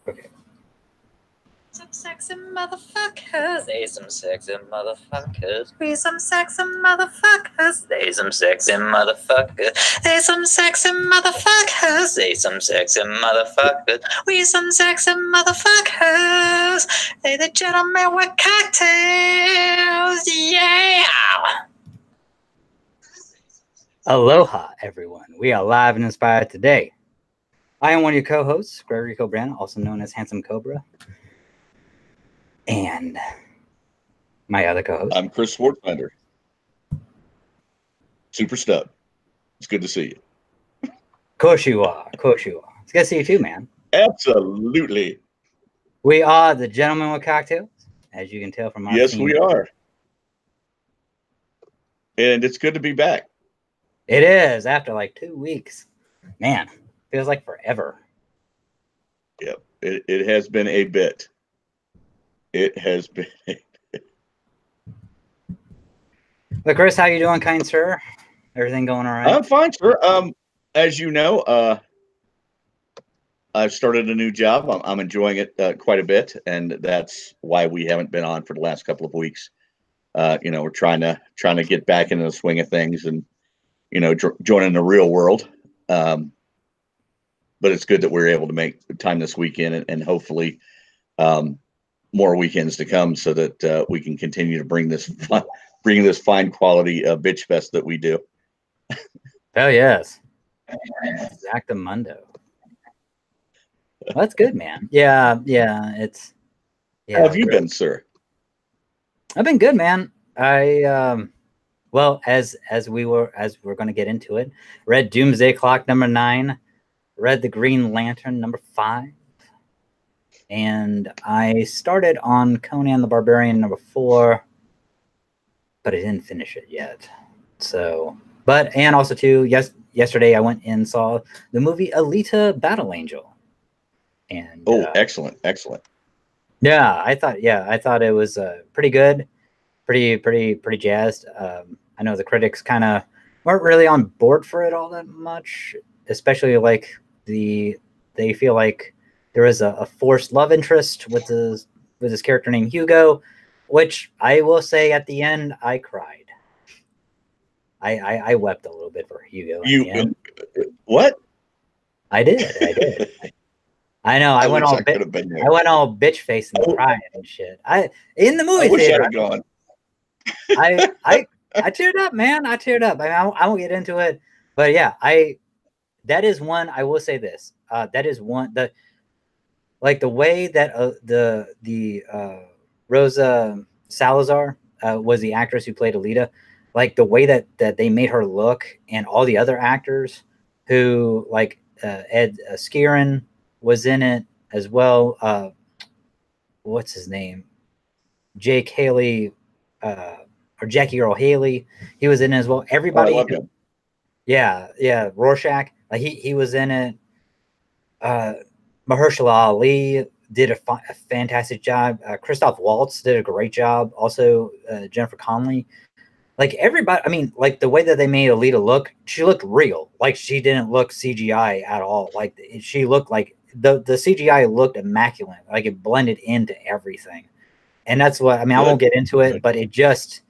Okay. Some sexy motherfuckers, they some sexy motherfuckers. We some sexy motherfuckers, they some sexy motherfuckers. They some sexy motherfuckers, they some sexy motherfuckers. We some sexy motherfuckers. They the gentlemen with cocktails, yeah. Aloha, everyone. We are live and inspired today. I am one of your co-hosts, Gregory Cobrana, also known as Handsome Cobra. And my other co-host. I'm Chris Swartzlander. Super Stub. It's good to see you. Of course you are. Of course you are. It's good to see you too, man. Absolutely. We are the Gentlemen with Cocktails, as you can tell from our Yes, we are. And it's good to be back. It is, after like 2 weeks. Man, feels like forever. Yep. It has been a bit. It has been a bit. But Chris, how you doing, kind sir? Everything going all right? I'm fine, sir. As you know, I've started a new job. I'm enjoying it quite a bit, and that's why we haven't been on for the last couple of weeks. We're trying to get back into the swing of things and joining the real world. But it's good that we're able to make time this weekend and hopefully more weekends to come, so that we can continue to bring this fine quality bitch fest that we do. Hell yes. Exactamundo. Well, that's good, man. Yeah. How have you been, sir? I've been good, man. Well, as we're going to get into it, read Doomsday Clock #9, read The Green Lantern #5, and I started on Conan the Barbarian #4, but I didn't finish it yet. So, and also too, yesterday I went and saw the movie Alita: Battle Angel. And excellent. Yeah, I thought it was pretty good, pretty jazzed. I know the critics kind of weren't really on board for it all that much, especially like they feel like there is a forced love interest with this character named Hugo, which I will say at the end I cried. I wept a little bit for Hugo. What? I did. I know. I went all bitch face and crying and shit. In the movie theater. I wish I'd gone. I teared up, man. I teared up. I mean, I won't get into it, but yeah, that is one. I will say this. That is one. The way that the Rosa Salazar was the actress who played Alita. Like the way that they made her look, and all the other actors who Ed Skieran was in it as well. What's his name? Jake Haley, or Jackie Earl Haley. He was in it as well. Everybody. I love him. Yeah. Rorschach. Like he was in it. Mahershala Ali did a fantastic job. Christoph Waltz did a great job. Also, Jennifer Connelly. Like everybody, I mean, like the way that they made Alita look, she looked real. Like she didn't look CGI at all. Like she looked like the CGI looked immaculate. Like it blended into everything. And that's what, I mean, I won't get into it, but it's just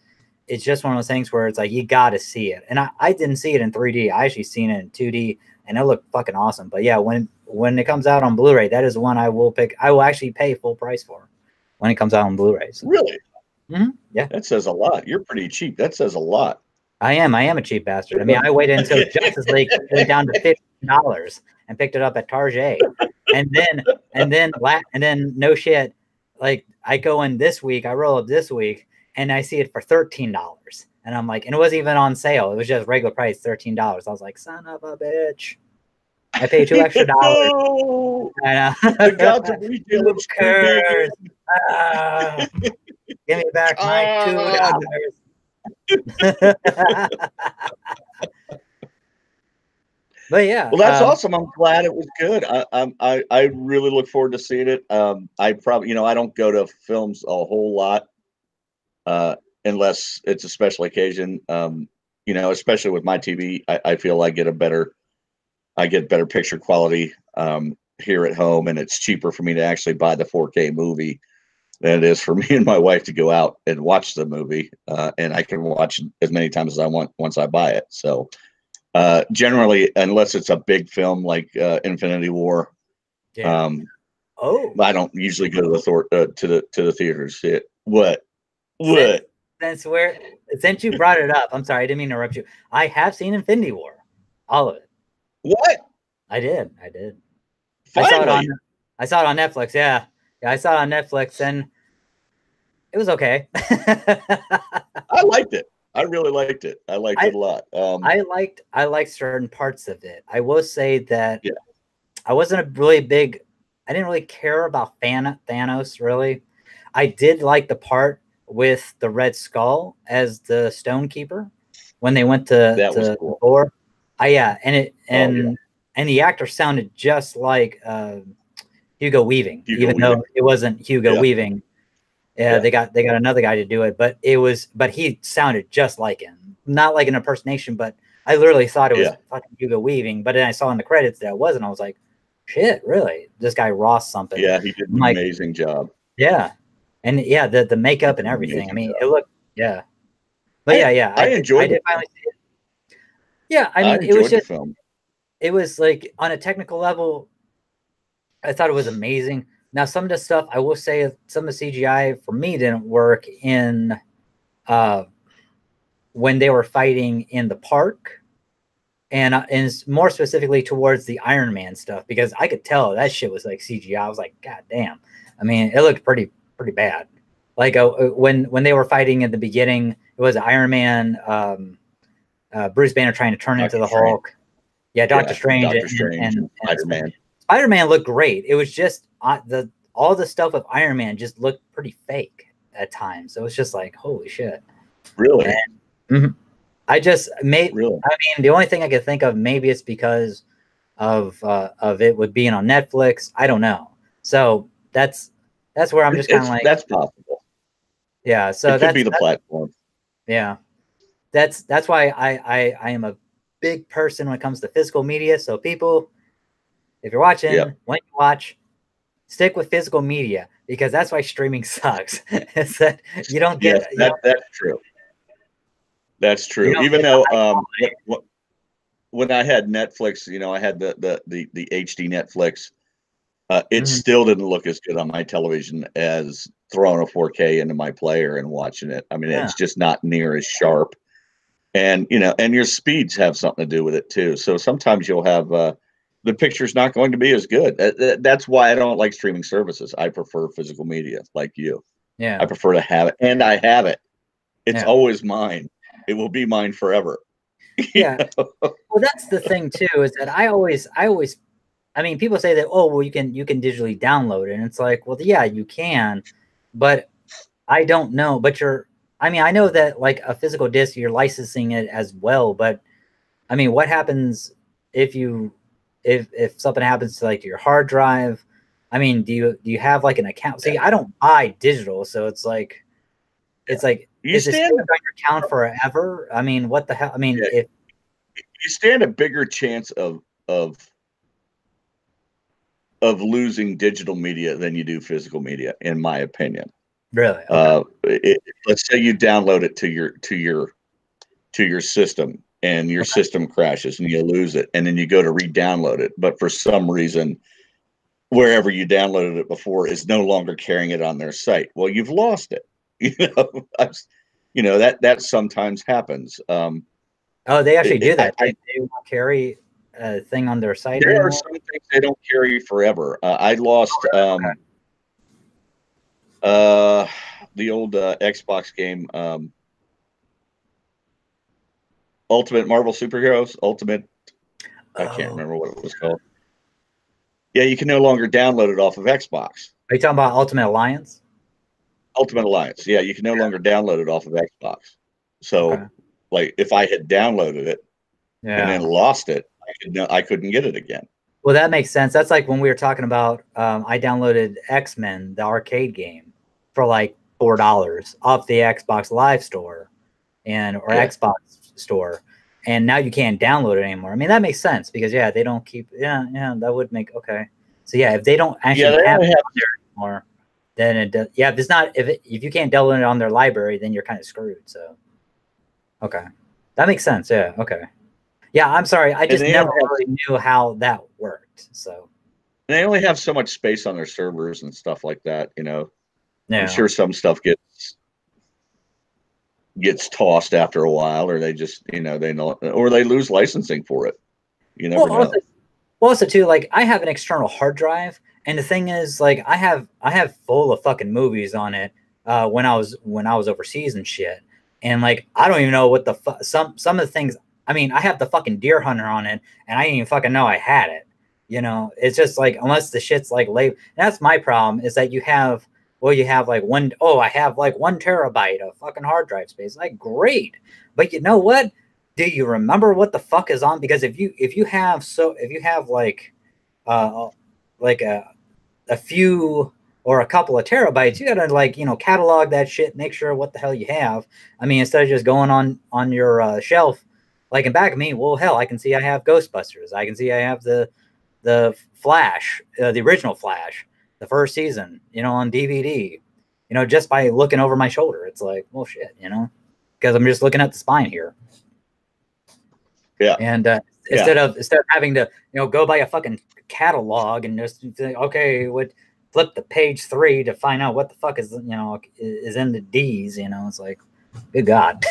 one of those things where it's like, you got to see it. And I didn't see it in 3D. I actually seen it in 2D and it looked fucking awesome. But yeah, when it comes out on Blu-ray, that is one I will pick. I will actually pay full price for when it comes out on Blu-ray. So. Really? Mm-hmm. Yeah. That says a lot. You're pretty cheap. That says a lot. I am a cheap bastard. I mean, I waited until Justice League went down to $50 and picked it up at Target. And then no shit, like I go in this week, I roll up this week and I see it for $13. And I'm like, and it wasn't even on sale. It was just regular price, $13. I was like, son of a bitch. I paid $2 extra. The gods of retail have curse. Give me back my $2. But yeah, well, that's awesome. I'm glad it was good. I really look forward to seeing it. I probably, I don't go to films a whole lot, unless it's a special occasion. Especially with my TV, I feel I get better picture quality here at home, and it's cheaper for me to actually buy the 4K movie than it is for me and my wife to go out and watch the movie. And I can watch as many times as I want once I buy it. So generally, unless it's a big film like Infinity War, Yeah. I don't usually go to the theaters. What? Since you brought it up, I'm sorry, I didn't mean to interrupt you. I have seen Infinity War, all of it. What? I did. Finally. I saw it on Netflix. Yeah, I saw it on Netflix, and it was okay. I liked it. I really liked it. I liked it a lot. I liked certain parts of it. I will say that Yeah. I wasn't a really big. I didn't really care about Thanos. Really, I did like the part with the Red Skull as the Stone Keeper when they went That was to cool. Thor. And the actor sounded just like Hugo Weaving, even though it wasn't Hugo Weaving. Yeah, they got another guy to do it, but he sounded just like him. Not like an impersonation, but I literally thought it was fucking Hugo Weaving. But then I saw in the credits that it wasn't. I was like, shit, really? This guy Ross something. Yeah, he did an amazing job. Yeah. And yeah, the makeup and everything. I mean, it looked But I enjoyed it. Finally see it. Yeah, I mean, it was just film. It was like on a technical level, I thought it was amazing. Now, some of the stuff I will say, some of the CGI for me didn't work in when they were fighting in the park, and more specifically towards the Iron Man stuff, because I could tell that shit was like CGI. I was like, God damn. I mean, it looked pretty bad. Like when they were fighting in the beginning, it was Iron Man, Bruce Banner trying to turn into the Hulk. Yeah, Doctor Strange and Spider-Man. Spider-Man looked great. It was just all the stuff with Iron Man just looked pretty fake at times. So it was just like, holy shit. Really? I just made. Really? I mean, the only thing I could think of, maybe it's because of it with being on Netflix. I don't know. So that's where I'm just kind of like, that's possible. Yeah. So it could be the platform. Yeah. That's why I am a big person when it comes to physical media. So people, if you're watching, when you watch, stick with physical media, because that's why streaming sucks. Is that you don't get that's true. That's true. Even though when I had Netflix, I had the HD Netflix, it still didn't look as good on my television as throwing a 4K into my player and watching it. I mean, it's just not near as sharp. And and your speeds have something to do with it too. So sometimes you'll have the picture's not going to be as good. That's why I don't like streaming services. I prefer physical media, like you. Yeah, I prefer to have it, and I have it. It's always mine. It will be mine forever. Yeah. Well, that's the thing too, is that I always. I mean, people say that, oh, well, you can digitally download it, and it's like, well, yeah, you can, but I don't know. But I mean, I know that like a physical disc, you're licensing it as well. But I mean, what happens if something happens to like your hard drive? I mean, do you have like an account? See, I don't buy digital, so it's like is it staying on your account forever? I mean, what the hell? I mean, if you stand a bigger chance of losing digital media than you do physical media, in my opinion. Really? Okay. Let's say you download it to your system, and your system crashes and you lose it, and then you go to re-download it, but for some reason, wherever you downloaded it before is no longer carrying it on their site. Well, you've lost it. That sometimes happens. Oh, they actually do that. They won't carry a thing on their site There anymore? are some things they don't carry forever. I lost the old Xbox game, Ultimate Marvel Superheroes. I can't remember what it was called. Yeah, you can no longer download it off of Xbox. Are you talking about Ultimate Alliance? Ultimate Alliance. Yeah, you can no longer download it off of Xbox. So, like, if I had downloaded it and then lost it, I couldn't get it again. Well, that makes sense. That's like when we were talking about, I downloaded X-Men, the arcade game, for like $4 off the Xbox Live store or Xbox store, and now you can't download it anymore. I mean, that makes sense because they don't keep. Yeah, that would make okay. So yeah, if they don't actually they have only it have on there anymore, then it does. Yeah, if it's not, if you can't download it on their library, then you're kind of screwed. So okay, that makes sense. Yeah. Okay. Yeah, I'm sorry. I just never really knew how that worked. So they only have so much space on their servers and stuff like that. You know, yeah. I'm sure some stuff gets tossed after a while, or they just, you know, or they lose licensing for it. You never know. Also too, like I have an external hard drive, and the thing is, like I have full of fucking movies on it when I was overseas and shit, and like I don't even know what the some of the things. I mean, I have the fucking Deer Hunter on it, and I didn't even fucking know I had it. You know, it's just like unless the shit's like late. That's my problem is that you have like I have like 1 terabyte of fucking hard drive space. Like great, but you know what? Do you remember what the fuck is on? Because if you have like a few or a couple of terabytes, you gotta like, you know, catalog that shit, make sure what the hell you have. I mean, instead of just going on your shelf, like in back of me, well, hell, I can see I have Ghostbusters. I can see I have the Flash, the original Flash, the first season, you know, on DVD. You know, just by looking over my shoulder, it's like, well, shit, you know, because I'm just looking at the spine here. Yeah. And instead of having to, you know, go by a fucking catalog and just think, okay, flip to page 3 to find out what the fuck is, you know, is in the D's, you know, it's like, good God.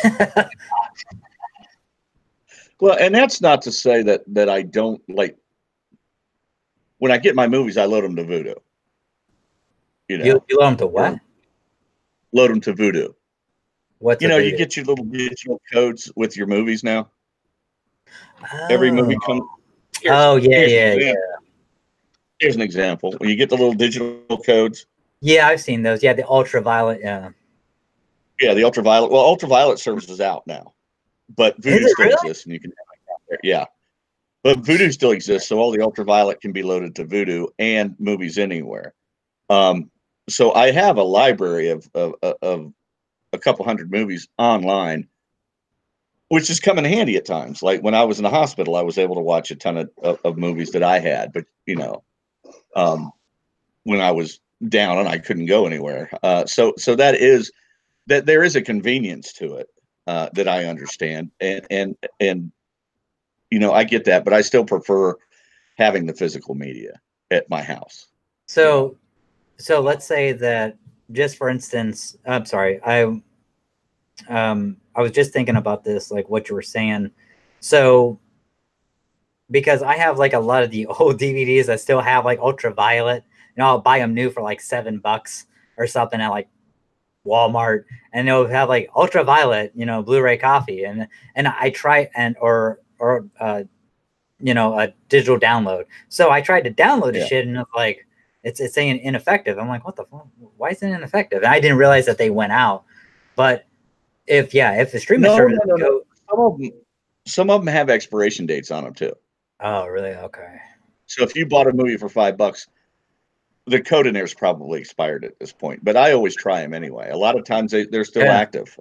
Well, and that's not to say that I don't like, when I get my movies, I load them to Vudu. You know, you load them to what? Load them to Vudu. What's you get your little digital codes with your movies now. Oh. Every movie comes. Here's an example. When you get the little digital codes. Yeah, I've seen those. Yeah, the ultraviolet. Yeah. Yeah, the ultraviolet. Well, ultraviolet service is out now, but Vudu still exists, and you can have it out there. Yeah, but Vudu still exists, so all the ultraviolet can be loaded to Vudu and Movies Anywhere. So I have a library of a couple hundred movies online, which is come in handy at times. Like when I was in the hospital, I was able to watch a ton of movies that I had, but you know, when I was down and I couldn't go anywhere. So that there is a convenience to it that I understand, and you know, I get that, but I still prefer having the physical media at my house. So let's say that, just for instance, I'm sorry, I was just thinking about this, like what you were saying. So because I have like a lot of the old DVDs that still have like ultraviolet, you know, I'll buy them new for like $7 or something at like Walmart, and they'll have like ultraviolet, you know, Blu-ray copy, and I try or you know, a digital download. So I tried to download the shit, and it's like it's saying ineffective. I'm like, what the fuck? Why is it ineffective? And I didn't realize that they went out. But if the streaming service some of them have expiration dates on them too. Oh, really? Okay. So if you bought a movie for $5, the code in there is probably expired at this point. But I always try them anyway. A lot of times they're still active.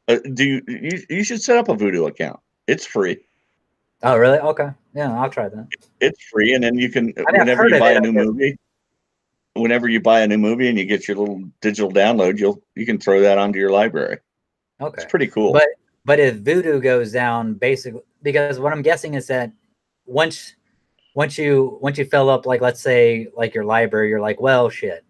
You should set up a Vudu account. It's free. Oh, really? Okay. Yeah, I'll try that. It's free, and then you can whenever you buy a new movie and you get your little digital download, you can throw that onto your library. Okay. It's pretty cool. But if Vudu goes down, basically, because what I'm guessing is that once you fill up, like, let's say like your library, you're like, well, shit.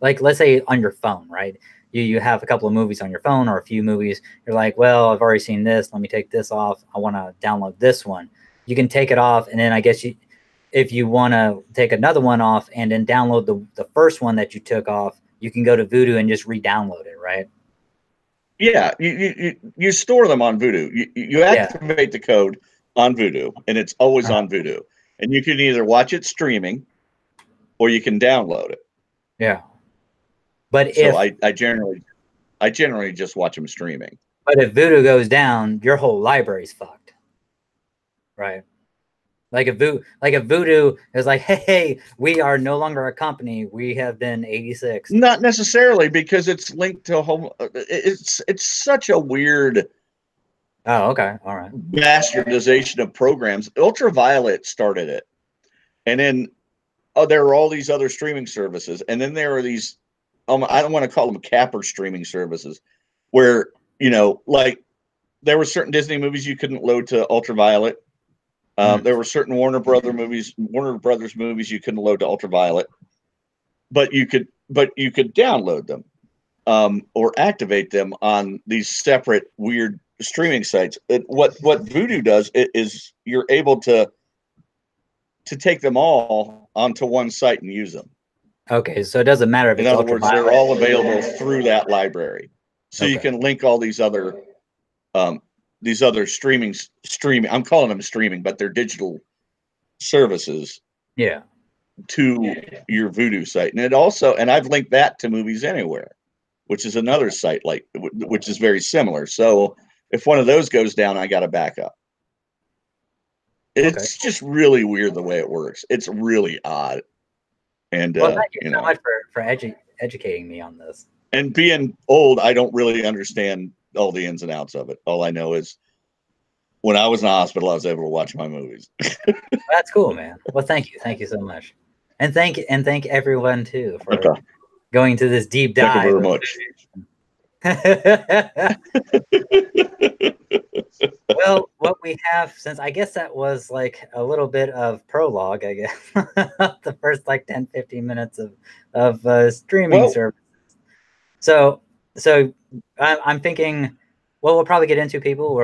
Like let's say on your phone, right? You have a couple of movies on your phone or a few movies. You're like, well, I've already seen this. Let me take this off. I want to download this one. You can take it off, and then I guess if you want to take another one off and then download the first one that you took off, you can go to Vudu and just re-download it, right? Yeah, you store them on Vudu. You activate the code on Vudu, and it's always on Vudu. And you can either watch it streaming, or you can download it. Yeah, but so I generally just watch them streaming. But if Vudu goes down, your whole library's fucked, right? Like if Vudu is like, hey, we are no longer a company. We have been 86. Not necessarily, because it's linked to home. It's such a weird. Oh, okay, all right. Bastardization of programs. Ultraviolet started it. And then there are all these other streaming services, and then there are these I don't want to call them capper streaming services, where like there were certain Disney movies you couldn't load to Ultraviolet. There were certain Warner Brothers movies you couldn't load to Ultraviolet, but you could download them or activate them on these separate weird streaming sites. What Vudu does is you're able to take them all onto one site and use them. Okay, so it doesn't matter if in it's other words, they're all available through that library. So you can link all these other streaming. I'm calling them streaming, but they're digital services. Yeah. To your Vudu site, and I've linked that to Movies Anywhere, which is another site which is very similar. So if one of those goes down, I got a backup. It's just really weird the way it works. It's really odd. And well, thank you so much for educating me on this. And being old, I don't really understand all the ins and outs of it. All I know is when I was in the hospital, I was able to watch my movies. That's cool, man. Well, thank you so much, and thank everyone too for going to this deep dive. Thank you very much. Well, what we have, since I guess that was like a little bit of prologue, I guess, the first like 10-15 minutes of streaming services. So I'm thinking, well, we'll probably get into people.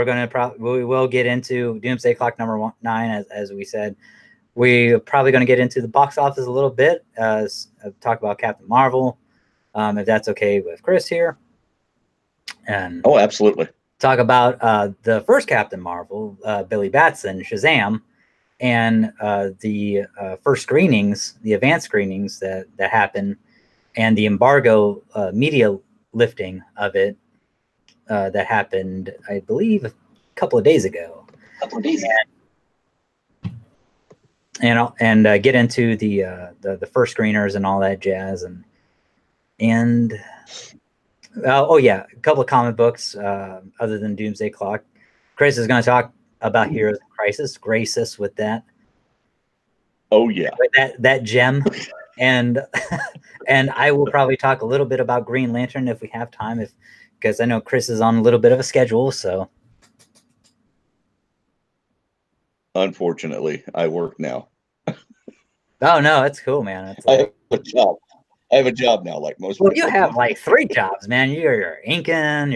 We will get into Doomsday Clock number 9, as we said. We're probably going to get into the box office a little bit, talk about Captain Marvel, if that's okay with Chris here. And absolutely. Talk about the first Captain Marvel, Billy Batson, Shazam, and the first screenings, the advanced screenings that happened, and the embargo media lifting of it that happened, I believe, a couple of days ago. And get into the first screeners and all that jazz, and a couple of comic books other than Doomsday Clock. Chris is going to talk about Heroes in Crisis, grace us with that. Oh yeah, with that gem, and I will probably talk a little bit about Green Lantern if we have time, because I know Chris is on a little bit of a schedule. So, unfortunately, I work now. Oh no, that's cool, man. I have a job. I have a job now, like most. Well, you have like 3 jobs, man. You're inking.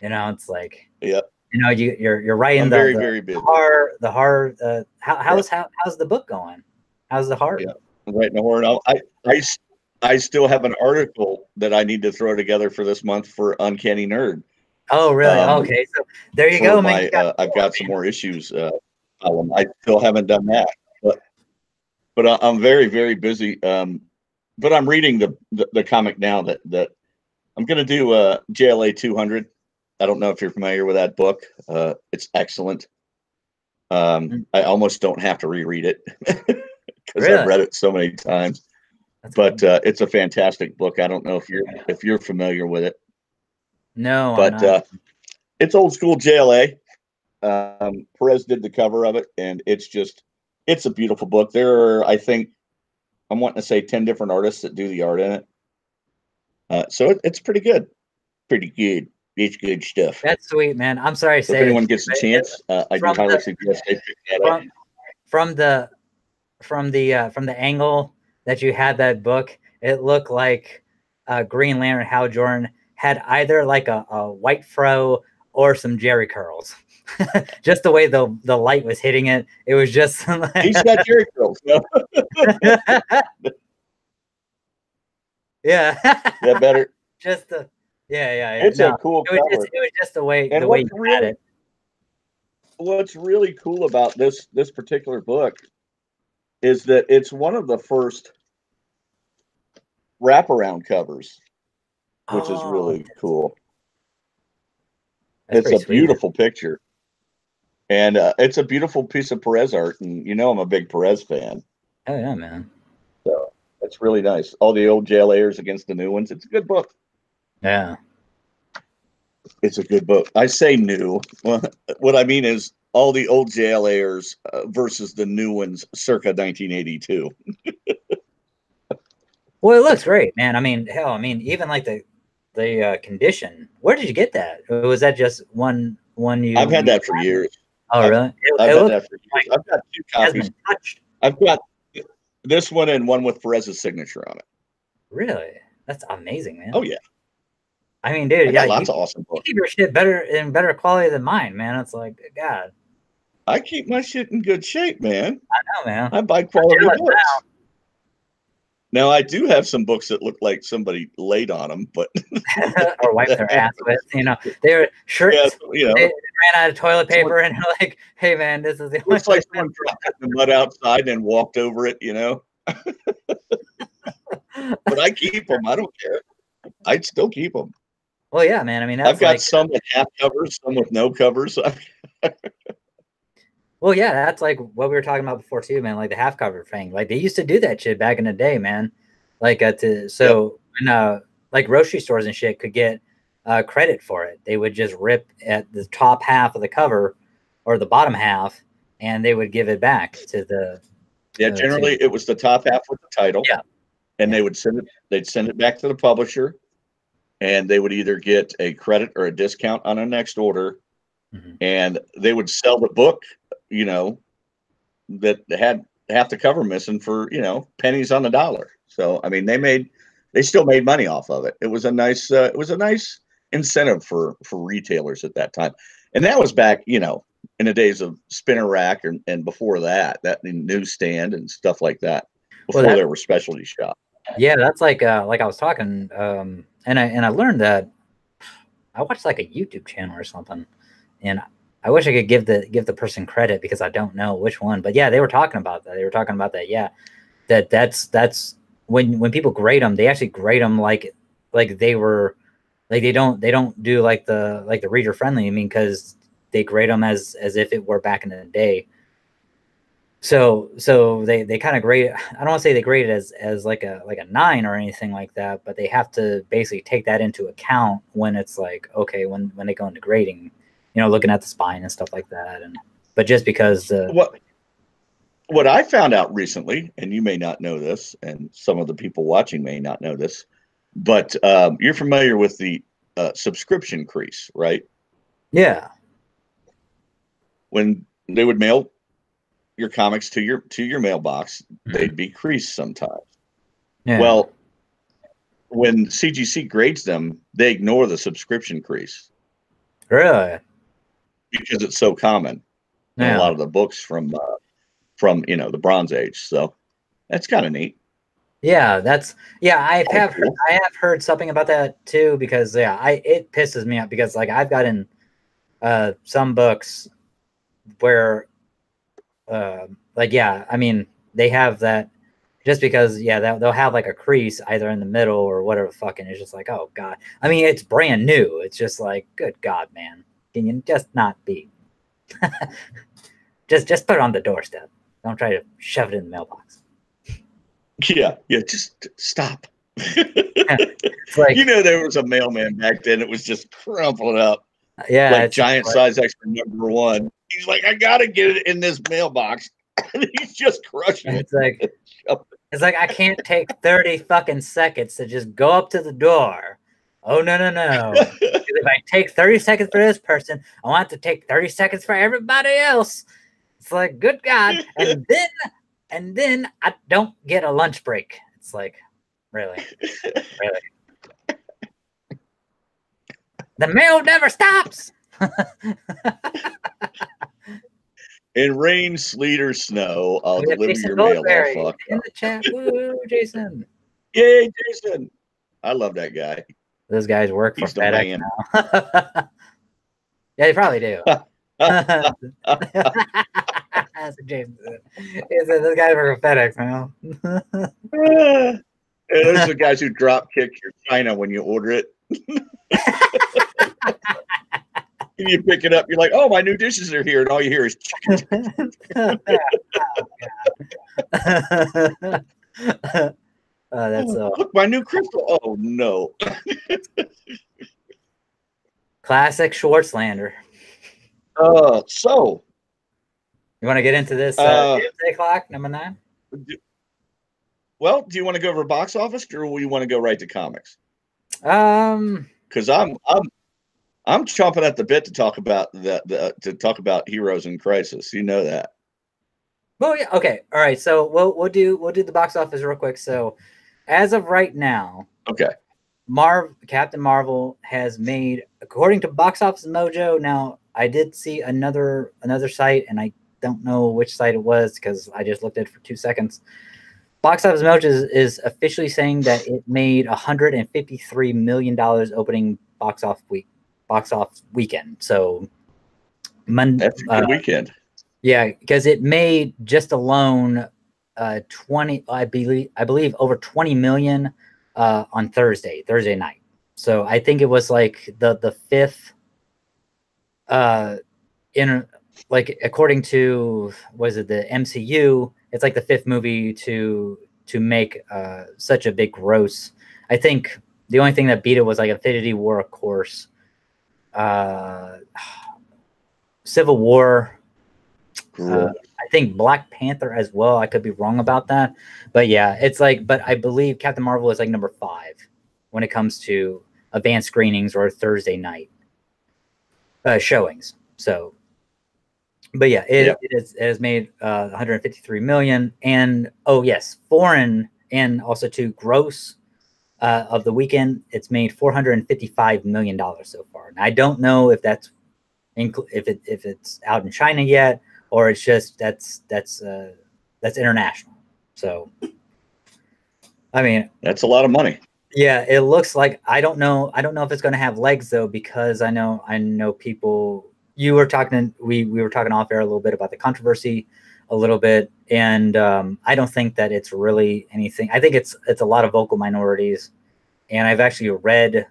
It's like. Yep. You're writing I'm very busy. The horror. How's the book going? How's the horror? Yeah, I'm writing the horror now. I still have an article that I need to throw together for this month for Uncanny Nerd. Oh, really? Okay, so there you go, man. I've got some more issues. I still haven't done that, but I'm very busy. But I'm reading the comic now that I'm going to do JLA 200. I don't know if you're familiar with that book. It's excellent. I almost don't have to reread it because I've read it so many times. But it's a fantastic book. I don't know if you're familiar with it. No, but it's old school JLA. Perez did the cover of it, and it's a beautiful book. There are, I think, I'm wanting to say 10 different artists that do the art in it. So it's pretty good. Pretty good. It's good stuff. That's sweet, man. I'm sorry to say. If anyone gets a chance, I do highly suggest they pick that up. From the angle that you had that book, it looked like Green Lantern Hal Jordan had either like a white fro or some Jerry curls. Just the way the light was hitting it, it was just. He's got Jerry curls. No? Yeah. That better. Just the. Yeah. It's a cool cover. It was just the way you had it. What's really cool about this particular book is that it's one of the first wraparound covers, which is really cool. It's a beautiful picture, and it's a beautiful piece of Perez art, and I'm a big Perez fan. Oh yeah, man. So it's really nice. All the old JLAers against the new ones. It's a good book. Yeah. It's a good book. I say new. Well, what I mean is all the old JLAers versus the new ones circa 1982. Well, it looks great, man. I mean, hell, I mean, even like the condition. Where did you get that? Or was that just one you? I've had that for years. Oh, really? I've it had looks that for years. I've got 2 has copies. been touched. I've got this one and one with Perez's signature on it. Really? That's amazing, man. Oh yeah, I mean, dude, I yeah, got lots you of awesome books. keep your shit better quality than mine, man. It's like, God, I keep my shit in good shape, man. I know, man. I buy quality jealous books. Now I do have some books that look like somebody laid on them, but Or wipe their ass with, you know. They were shirts. yeah, you know, They ran out of toilet paper and they're like, "Hey, man, this is the only looks like someone dropped it in the mud outside and walked over it, you know. But I keep them. I don't care. I'd still keep them. Well, yeah, man. I mean, that's I've got like, some with half covers, some with no covers. well, yeah, that's like what we were talking about before too, man. Like the half cover thing. Like they used to do that shit back in the day, man. Like when like grocery stores and shit could get credit for it. They would just rip at the top half of the cover or the bottom half, and they would give it back to the. Yeah, generally it was the top half with the title. Yeah. And they would send it. They'd send it back to the publisher, and they would either get a credit or a discount on a next order, and they would sell the book, you know, that had half the cover missing for, you know, pennies on the dollar. So I mean, they still made money off of it. It was a nice incentive for retailers at that time, and that was back, you know, in the days of spinner rack and before that in newsstand and stuff like that. Before there were specialty shops. Yeah, that's like I was talking, and I learned that I watched like a YouTube channel or something, and I wish I could give the person credit because I don't know which one, but yeah, they were talking about that. They were talking about that. Yeah, that's when people grade them, they actually grade them like they were like they don't do like the reader friendly. I mean, because they grade them as if it were back in the day. So they kind of grade. I don't want to say they grade it as like a 9 or anything like that, but they have to basically take that into account when it's like, okay, when they go into grading, you know, looking at the spine and stuff like that. But just because what I found out recently, and you may not know this, and some of the people watching may not know this, but you're familiar with the subscription crease, right? Yeah. When they would mail your comics to your mailbox, they'd be creased sometimes. Yeah. Well, when CGC grades them, they ignore the subscription crease. Really? Because it's so common in a lot of the books from you know, the Bronze Age. So that's kind of neat. Yeah, I have heard something about that too, because it pisses me off because like I've gotten some books where I mean, they have that just because, they'll have like a crease either in the middle or whatever fucking. It's just like, oh God. I mean, it's brand new. It's just like, good God, man. Can you just not be? just put it on the doorstep. Don't try to shove it in the mailbox. Yeah, just stop. It's like, you know, there was a mailman back then. It was just crumpled up. Yeah, like giant size extra #1. He's like, I gotta get it in this mailbox. And he's just crushing it. It's like I can't take 30 fucking seconds to just go up to the door. Oh no. If I take 30 seconds for this person, I want to take 30 seconds for everybody else. It's like, good God. And then I don't get a lunch break. It's like, really? The mail never stops. In rain, sleet, or snow, I'll deliver your mail. All fucked in the chat. Woo, Jason. Yay, Jason. I love that guy. Those guys work for FedEx now. Yeah, they probably do. That's what Jason said. He said, those guys work for FedEx now. And those are the guys who drop kick your China when you order it. And you pick it up, you're like, oh, my new dishes are here, and all you hear is that's look, my new crystal. Oh no. Classic Schwartzlander. So You want to get into this Doomsday Clock #9? Well, do you want to go over box office, or will you want to go right to comics? Because I'm chomping at the bit to talk about to talk about Heroes in Crisis. You know that. Well, yeah, okay, all right. So we'll do the box office real quick. So, as of right now, okay, Captain Marvel has made, according to Box Office Mojo. Now, I did see another site, and I don't know which site it was because I just looked at it for 2 seconds. Box Office Mojo is officially saying that it made $153 million opening box off weekend. So, that's a good weekend. Yeah, because it made just alone 20, I believe over 20 million on Thursday night. So I think it was like the fifth in, like, according to, was it the MCU, it's like the fifth movie to make such a big gross. I think the only thing that beat it was like Infinity War, of course. Civil War. I think Black Panther as well. I could be wrong about that, but yeah, it's like. But I believe Captain Marvel is like number 5 when it comes to advanced screenings or Thursday night showings. So, but yeah, it has made 153 million, and oh yes, foreign and also to gross of the weekend, it's made $455 million so far. And I don't know if that's if it's out in China yet, or it's just that's international. So, I mean, that's a lot of money. Yeah, it looks like, I don't know if it's going to have legs though, because I know people. You were talking, we were talking off air a little bit about the controversy, a little bit, and I don't think that it's really anything. I think it's a lot of vocal minorities, and I've actually read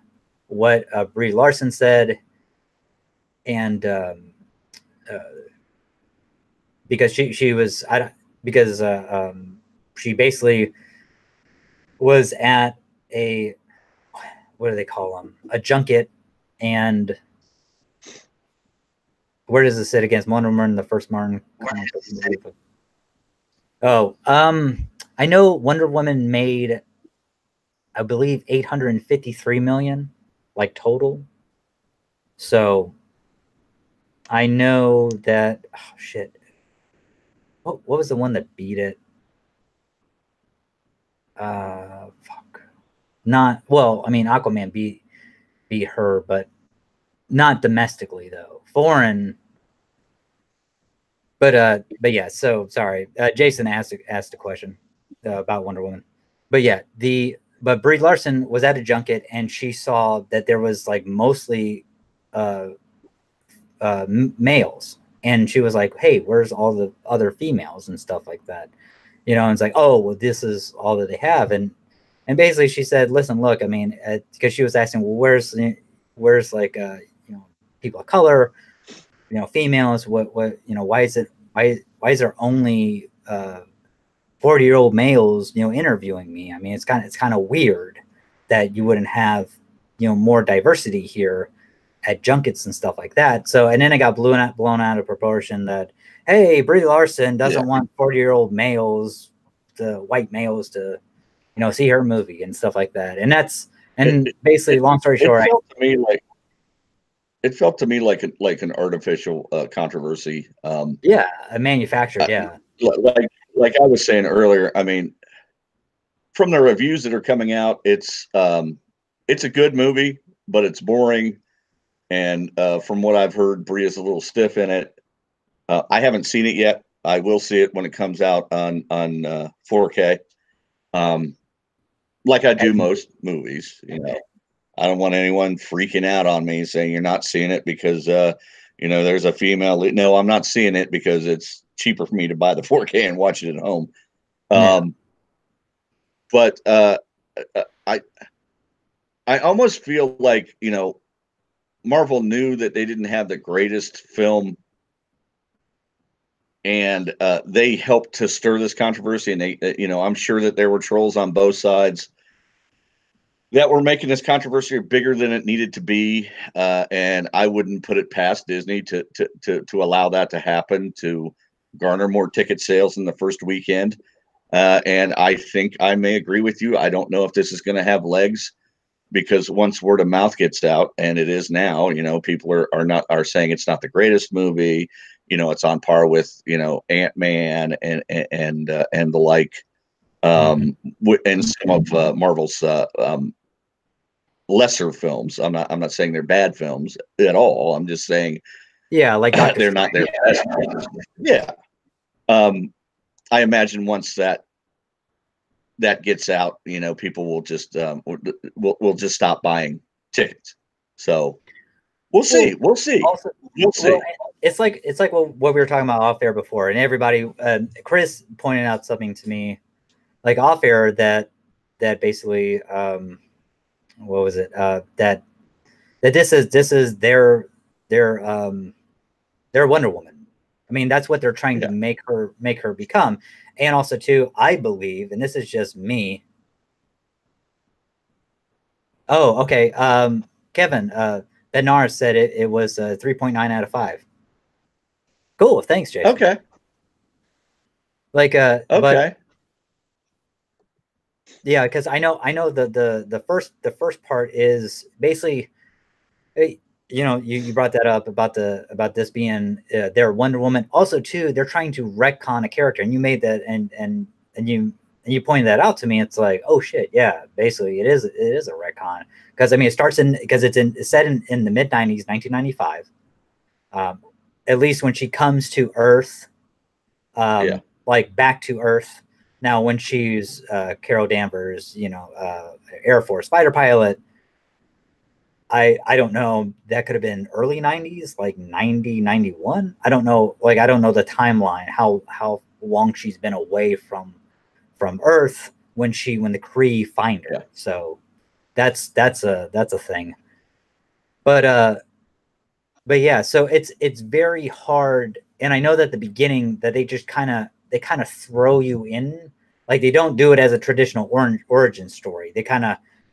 what Brie Larson said, and because she was, she basically was at a, what do they call them, a junket, and where does it sit against Wonder Woman, the first Martin? Oh, I know Wonder Woman made, I believe, 853 million, like, total. So I know that, oh shit, what was the one that beat it? Fuck. Not, well, I mean, Aquaman beat her, but not domestically though. Foreign. But yeah. So sorry, Jason asked a question about Wonder Woman. But yeah, but Brie Larson was at a junket, and she saw that there was like mostly males, and she was like, "Hey, where's all the other females and stuff like that?" And it's like, "Oh, well, this is all that they have." And basically she said, "Listen, look, I mean," because she was asking, "Well, where's like people of color, females? What why is is there only 40-year-old males interviewing me? I mean, it's kind of weird that you wouldn't have more diversity here at junkets and stuff like that." So, and then it got blown out of proportion that, hey, Brie Larson doesn't want 40-year-old males, white males, to see her movie and stuff like that. And that's, and basically, long story short, it felt to me like an artificial controversy. Yeah, a manufactured. Yeah, like I was saying earlier. I mean, from the reviews that are coming out, it's a good movie, but it's boring. And from what I've heard, Brie is a little stiff in it. I haven't seen it yet. I will see it when it comes out on 4K. Like I do most movies, I don't want anyone freaking out on me saying you're not seeing it because there's a female. No, I'm not seeing it because it's cheaper for me to buy the 4K and watch it at home. But I almost feel like Marvel knew that they didn't have the greatest film, and they helped to stir this controversy. And they, I'm sure that there were trolls on both sides that were making this controversy bigger than it needed to be. And I wouldn't put it past Disney to allow that to happen, to garner more ticket sales in the first weekend. And I think I may agree with you. I don't know if this is going to have legs, because once word of mouth gets out, and it is now, people are saying it's not the greatest movie. It's on par with, Ant-Man and the like, and some of Marvel's lesser films. I'm not saying they're bad films at all. I'm just saying, like they're not their best films. Yeah. I imagine once that gets out, people will just will just stop buying tickets. So we'll see. We'll see. Also, we'll see. Well, it's like what we were talking about off air before, and everybody, Chris pointed out something to me, like off air, that basically, what was it? That this is their Wonder Woman. I mean, that's what they're trying to make her become. And also, too, I believe, and this is just me. Oh, okay. Kevin, Benar said it was 3.9 out of 5. Cool. Thanks, Jason. Okay. Like, okay. But, yeah, because I know the first part is basically, you brought that up about this being their Wonder Woman. Also, too, they're trying to retcon a character, and you made that, and you pointed that out to me. It's like, oh shit, yeah, basically it is a retcon, because I mean it's set in the mid 90s, 1995. At least when she comes to Earth, like back to Earth. Now, when she's Carol Danvers, Air Force fighter pilot. I don't know. That could have been early 90s, like 90, 91. I don't know. Like, I don't know the timeline, how long she's been away from Earth when the Kree find her. Yeah. So that's a thing. But yeah, so it's very hard. And I know that the beginning that they just kind of throw you in, like they don't do it as a traditional origin story.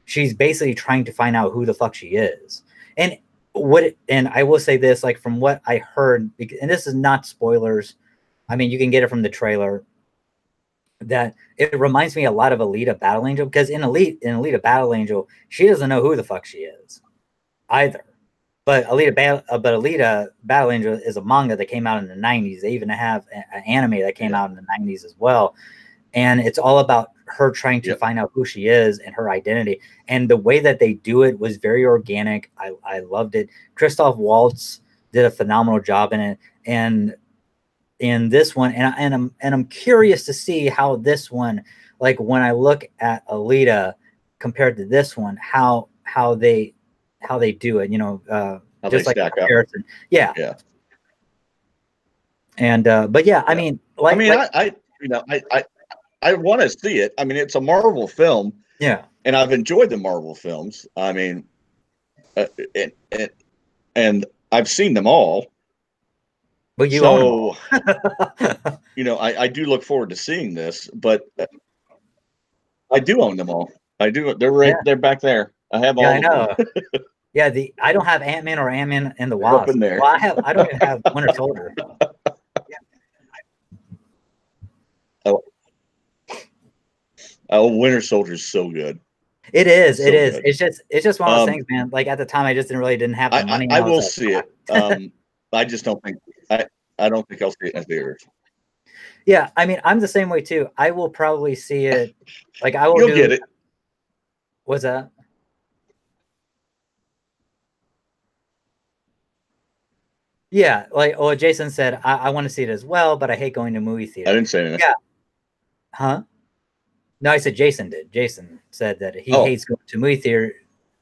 She's basically trying to find out who the fuck she is. And I will say this, like from what I heard, and this is not spoilers. I mean, you can get it from the trailer, that it reminds me a lot of Alita Battle Angel, because in Alita Battle Angel, she doesn't know who the fuck she is either. But Alita Battle Angel is a manga that came out in the 90s. They even have an anime that came out in the 90s as well. And it's all about her trying to find out who she is and her identity. And the way that they do it was very organic. I loved it. Christoph Waltz did a phenomenal job in it. And in this one, and I'm curious to see how this one, like when I look at Alita compared to this one, how they do it, just like comparison. Up. Yeah. And but yeah, I mean, I want to see it. I mean, it's a Marvel film. Yeah. And I've enjoyed the Marvel films. I mean, and I've seen them all. But you own them all. I do look forward to seeing this, but I do own them all. I do. They're right. They're back there. I have all. I know. Yeah. I don't have Ant-Man or Ant-Man and the Wasp. Up in there. Well, I don't even have Winter Soldier. Oh, Winter Soldier is so good. It is. So it is. Good. It's just one of those things, man. Like at the time, I just didn't have the money. I will see it. I just don't think I don't think I'll see it in theaters. Yeah, I mean, I'm the same way too. I will probably see it. Like I will. You'll get it. What's that? Yeah, like Jason said, I want to see it as well, but I hate going to movie theater. I didn't say anything. Yeah. Huh? No, I said Jason did. Jason said that he hates going to movie theater,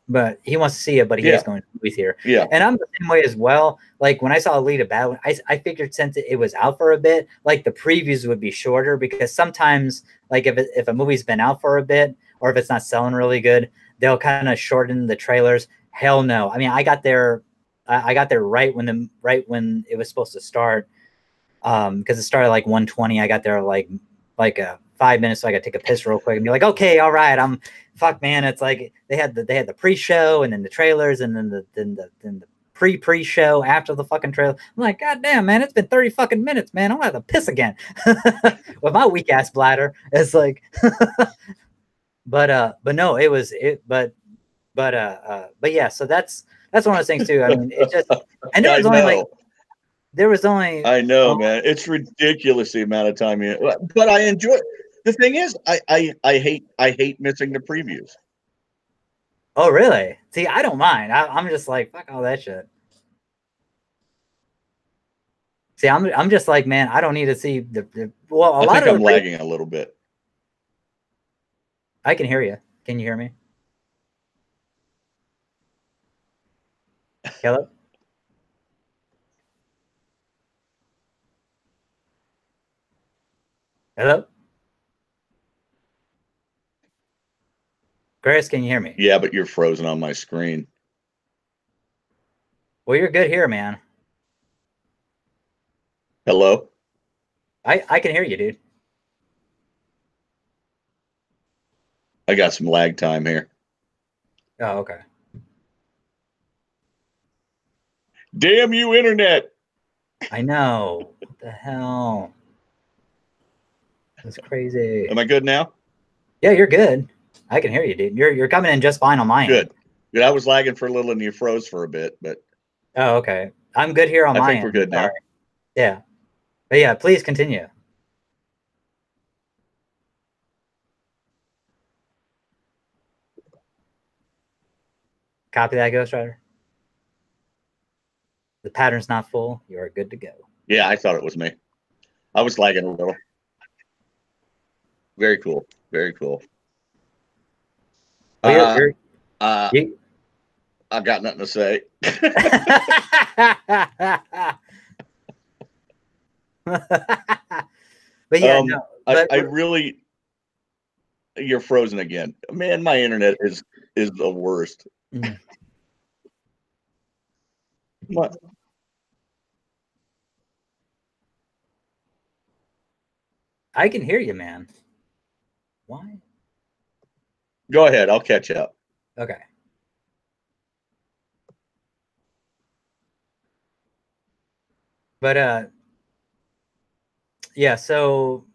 but he wants to see it, but he hates going to movie theater. Yeah. And I'm the same way as well. Like when I saw Alita Battle, I figured since it was out for a bit, like the previews would be shorter, because sometimes like if a movie's been out for a bit, or if it's not selling really good, they'll kind of shorten the trailers. Hell no. I mean, I got there right when it was supposed to start. Because it started like 1:20. I got there like 5 minutes, so I got to take a piss real quick and be like, okay, all right, fuck, man. It's like they had the pre-show and then the trailers and then the pre-show after the fucking trailer. I'm like, God damn, man, it's been 30 fucking minutes, man. I'm gonna have to piss again with my weak ass bladder. It's like, but no, it was it, but yeah. So that's one of those things too. I mean, it just, and there was only like, there was only. I know, man. It's ridiculous the amount of time but I enjoy it. The thing is, I hate missing the previews. Oh, really? See, I don't mind. I'm just like, fuck all that shit. See, I'm just like, man, I don't need to see well, I think I'm lagging a little bit. I can hear you. Can you hear me? Hello? Hello? Chris, can you hear me? Yeah, but you're frozen on my screen. Well, you're good here, man. Hello? I can hear you, dude. I got some lag time here. Oh, okay. Damn you, internet. I know. What the hell? That's crazy. Am I good now? Yeah, you're good. I can hear you, dude. You're coming in just fine on my end. Good. I was lagging for a little and you froze for a bit, but Oh, okay. I'm good here on my end. I think we're good now. Yeah. But yeah, please continue. Copy that, Ghost Rider. The pattern's not full. You are good to go. Yeah, I thought it was me. I was lagging a little. Very cool. Very cool. Well, I got nothing to say. But yeah, no, I really, you're frozen again. Man, my internet is the worst. What? I can hear you, man. Why? Go ahead. I'll catch up. Okay. But yeah, so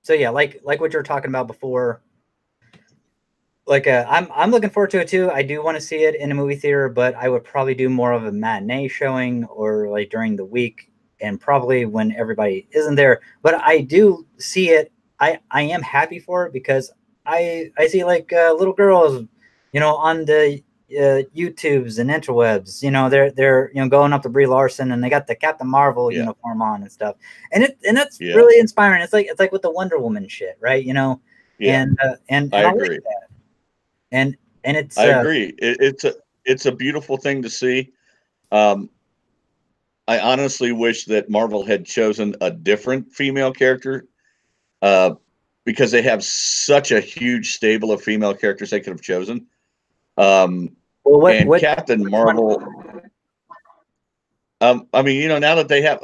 yeah, like what you were talking about before. Like I'm looking forward to it too. I do want to see it in a movie theater, but I would probably do more of a matinee showing or like during the week and probably when everybody isn't there. But I do see it. I am happy for it because I see like little girls, you know, on the YouTubes and interwebs, you know, they're you know going up to Brie Larson and they got the Captain Marvel uniform on and stuff, and that's really inspiring. It's like with the Wonder Woman shit, right? You know, and I agree. Like that. And it's I agree. It's a beautiful thing to see. I honestly wish that Marvel had chosen a different female character, because they have such a huge stable of female characters they could have chosen. Captain Marvel. I mean, you know, now that they have,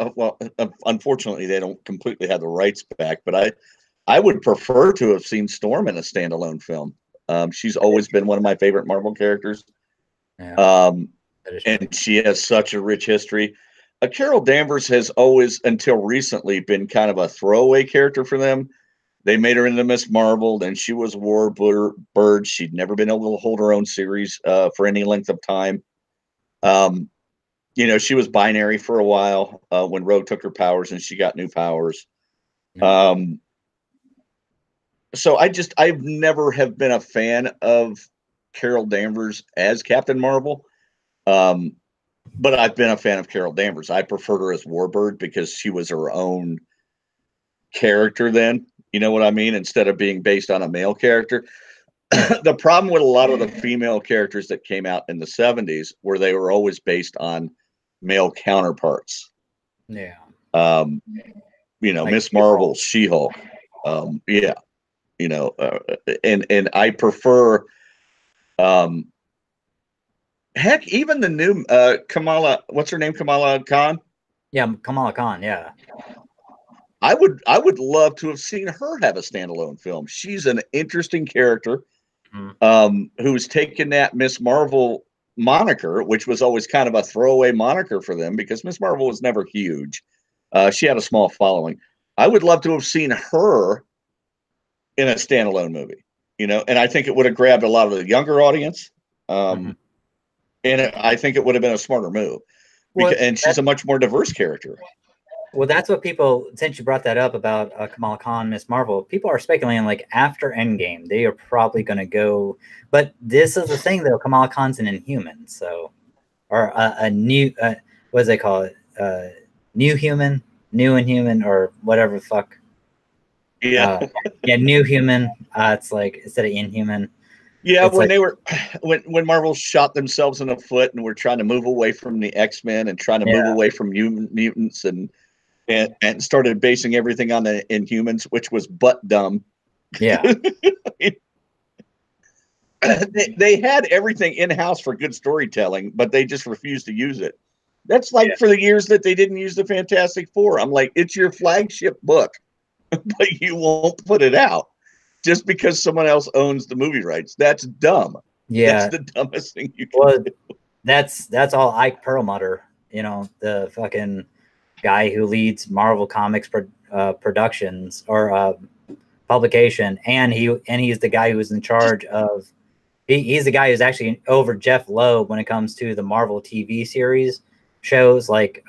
unfortunately, they don't completely have the rights back. But I would prefer to have seen Storm in a standalone film. She's always been one of my favorite Marvel characters. Yeah. And she has such a rich history. Carol Danvers has always, until recently, been kind of a throwaway character for them. They made her into Miss Marvel, and she was Warbird. She'd never been able to hold her own series for any length of time. You know, she was binary for a while when Rogue took her powers and she got new powers. Yeah. So I've never have been a fan of Carol Danvers as Captain Marvel. But I've been a fan of Carol Danvers. I preferred her as Warbird because she was her own character then. You know what I mean? Instead of being based on a male character. The problem with a lot of the female characters that came out in the 70s were they were always based on male counterparts. Yeah. You know, like Miss Marvel, She-Hulk. Yeah. You know, and I prefer, heck, even the new Kamala, what's her name? Kamala Khan? Yeah, Kamala Khan, yeah. I would love to have seen her have a standalone film. She's an interesting character, who's taken that Miss Marvel moniker, which was always kind of a throwaway moniker for them because Miss Marvel was never huge. She had a small following. I would love to have seen her in a standalone movie, you know, and I think it would have grabbed a lot of the younger audience. And I think it would have been a smarter move. And she's a much more diverse character. Well, that's what people, since you brought that up about Kamala Khan, Miss Marvel, people are speculating like after Endgame, they are probably going to go. But this is the thing, though. Kamala Khan's an Inhuman, so, or a new, what does they call it? New Human, New Inhuman, or whatever the fuck. Yeah. Yeah, New Human. It's like instead of Inhuman. Yeah, it's when like, they were when Marvel shot themselves in the foot and were trying to move away from the X-Men and trying to move away from mutants and started basing everything on the Inhumans, which was butt dumb. Yeah. they had everything in-house for good storytelling, but they just refused to use it. That's like for the years that they didn't use the Fantastic Four. I'm like, it's your flagship book, but you won't put it out just because someone else owns the movie rights. That's dumb. Yeah. That's the dumbest thing you can do. That's all Ike Perlmutter, you know, the fucking guy who leads Marvel Comics productions or publication, and he's the guy who is in charge of. He's the guy who's actually over Jeff Loeb when it comes to the Marvel TV series shows like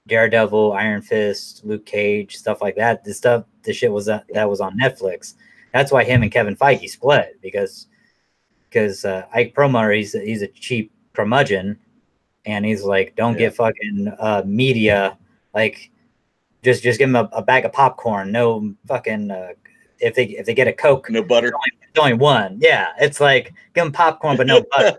Daredevil, Iron Fist, Luke Cage, stuff like that. The shit was that was on Netflix. That's why him and Kevin Feige split because Ike Perlmutter, he's a cheap curmudgeon, and he's like, don't give fucking media like just give them a bag of popcorn, no fucking if they get a Coke, no butter, it's only one. Yeah, it's like give them popcorn but no butter.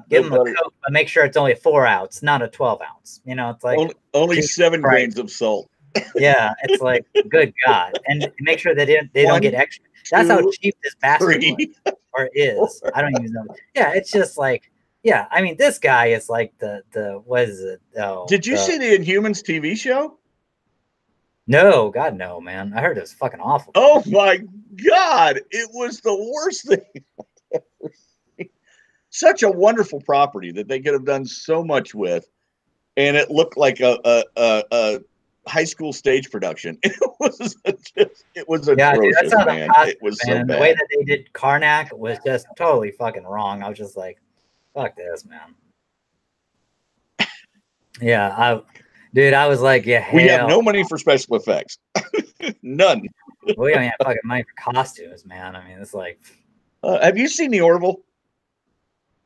Give them a Coke, but make sure it's only a 4 ounce, not a 12 ounce. You know, it's like only 7 grains of salt. Yeah, it's like good God, and make sure they don't get extra. That's how cheap this bastard was, or is. I don't even know. Yeah, it's just like, yeah. I mean, this guy is like the what is it? Oh, did you see the Inhumans TV show? No, God, no, man. I heard it was fucking awful. Oh my God, it was the worst thing. Such a wonderful property that they could have done so much with, and it looked like a high school stage production. It was atrocious, dude, man. It was so bad. The way that they did Karnak was just totally fucking wrong. I was just like, fuck this, man. Yeah, dude, I was like, yeah, we have no money for special effects. None. We don't have fucking money for costumes, man. I mean, it's like. Have you seen The Orville?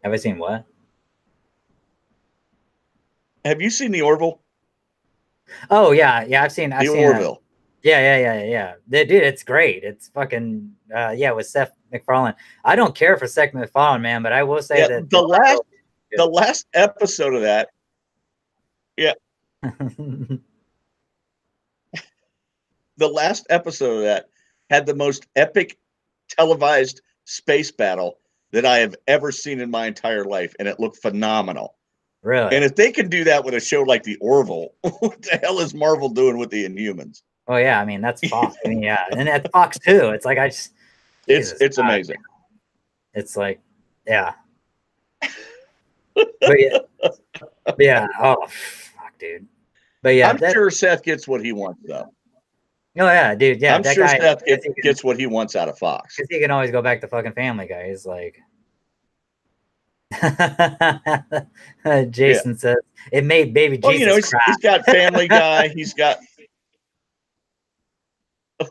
Have I seen what? Have you seen The Orville? Oh yeah, I've seen Orville. Yeah. Dude, it's great. It's fucking with Seth MacFarlane. I don't care for Seth MacFarlane, man, but I will say that the last episode of that. Yeah. The last episode of that had the most epic televised space battle that I have ever seen in my entire life, and it looked phenomenal. Really? And if they can do that with a show like The Orville, what the hell is Marvel doing with the Inhumans? Oh yeah, I mean that's Fox. I mean, yeah, and that's Fox too. It's like it's amazing. It's like, yeah. But yeah. Oh fuck, dude. But yeah, I'm sure Seth gets what he wants though. Oh yeah, dude. Yeah, I'm sure Seth gets what he wants out of Fox. Because he can always go back to fucking Family Guy. He's like. Jason says it made baby Jesus cry. He's got Family Guy. He's got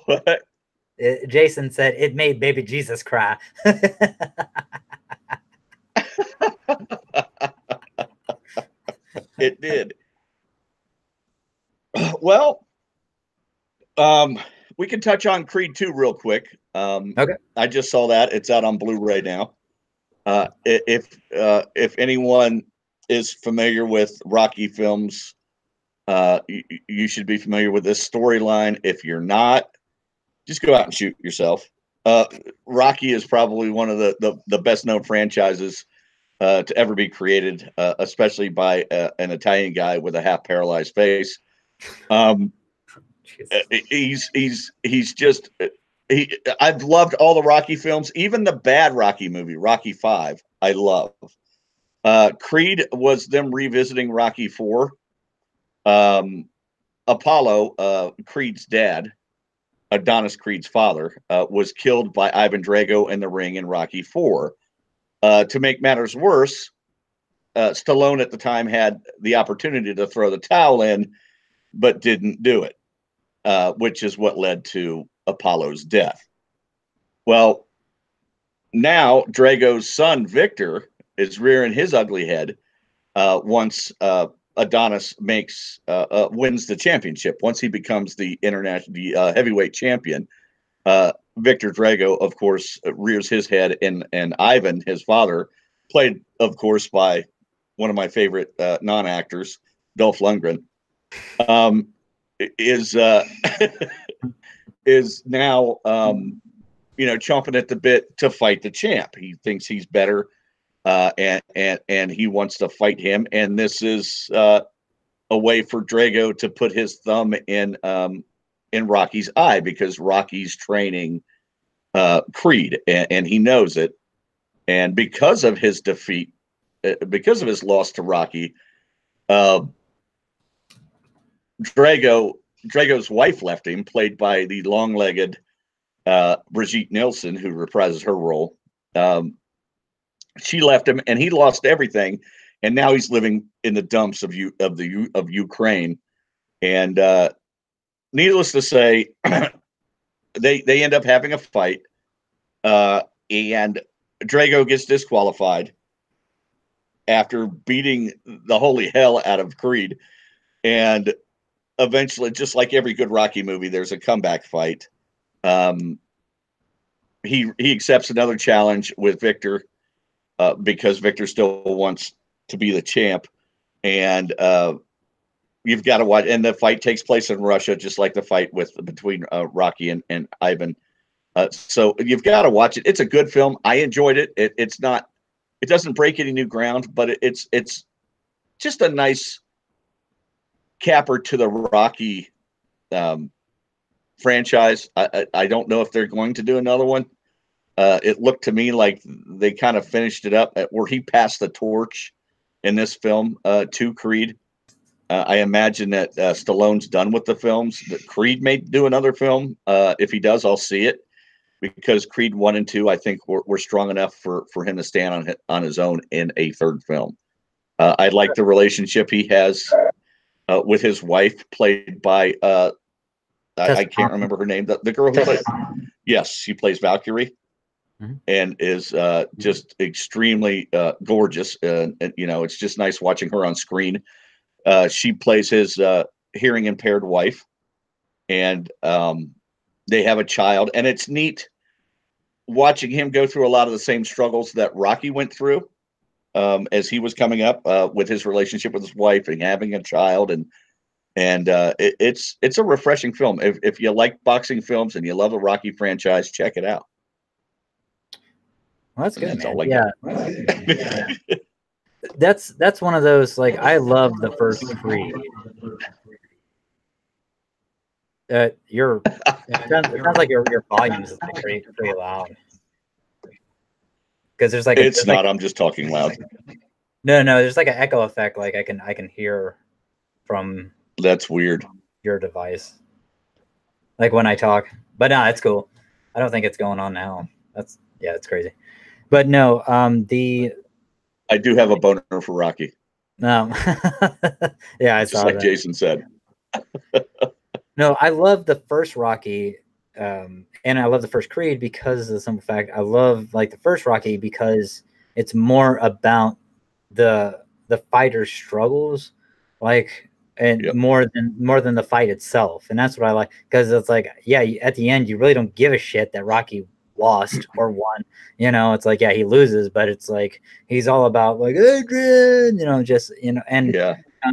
what? Jason said it made baby Jesus cry. It did. Well, we can touch on Creed 2 real quick. Okay. I just saw that. It's out on Blu-ray now. If anyone is familiar with Rocky films, you should be familiar with this storyline. If you're not, just go out and shoot yourself. Rocky is probably one of the best known franchises to ever be created, especially by an Italian guy with a half paralyzed face. He's just I've loved all the Rocky films, even the bad Rocky movie, Rocky 5. I love. Creed was them revisiting Rocky IV. Apollo, Creed's dad, Adonis Creed's father, was killed by Ivan Drago in the ring in Rocky IV. To make matters worse, Stallone at the time had the opportunity to throw the towel in, but didn't do it, which is what led to Apollo's death. Well, now Drago's son, Victor, is rearing his ugly head once Adonis wins the championship. Once he becomes the heavyweight champion, Victor Drago, of course, rears his head, and Ivan, his father, played, of course, by one of my favorite non-actors, Dolph Lundgren, is now chomping at the bit to fight the champ. He thinks he's better, and he wants to fight him. And this is a way for Drago to put his thumb in Rocky's eye, because Rocky's training Creed, and he knows it. And because of his defeat, because of his loss to Rocky, Drago's wife left him, played by the long-legged Brigitte Nielsen, who reprises her role. She left him, and he lost everything, and now he's living in the dumps of Ukraine. And needless to say, they end up having a fight, and Drago gets disqualified after beating the holy hell out of Creed. And eventually, just like every good Rocky movie, there's a comeback fight. He accepts another challenge with Victor, because Victor still wants to be the champ. And you've got to watch. And the fight takes place in Russia, just like the fight between Rocky and Ivan. So you've got to watch it. It's a good film. I enjoyed it. It doesn't break any new ground, but it's just a nice capper to the Rocky franchise. I don't know if they're going to do another one. It looked to me like they kind of finished it up where he passed the torch in this film to Creed. I imagine that Stallone's done with the films. That Creed may do another film. If he does, I'll see it, because Creed 1 and 2, I think, were strong enough for him to stand on his own in a third film. I like the relationship he has with his wife, played by I can't remember her name. The girl who plays, yes, she plays Valkyrie, and is just extremely gorgeous. And it's just nice watching her on screen. She plays his hearing impaired wife, and they have a child. And it's neat watching him go through a lot of the same struggles that Rocky went through as he was coming up with his relationship with his wife and having a child. And it's a refreshing film. If you like boxing films and you love the Rocky franchise, check it out. Well, that's good, man. Yeah. That's one of those, like, I love the first Creed. It sounds like your volume is like pretty loud. Because there's like it's not. I'm just talking loud. No, there's like an echo effect. Like I can hear from. That's weird. Your device. Like when I talk, but no, it's cool. I don't think it's going on now. It's crazy. But no, I do have a boner for Rocky. No, yeah, I saw like that. Jason said. No, I love the first Rocky, and I love the first Creed because of the simple fact I love like the first Rocky because it's more about the fighter's struggles, like, and Yep. more than the fight itself, and that's what I like, because it's like, yeah, at the end you really don't give a shit that Rocky lost or won. It's like, yeah, he loses, but it's like he's all about like Adrian, and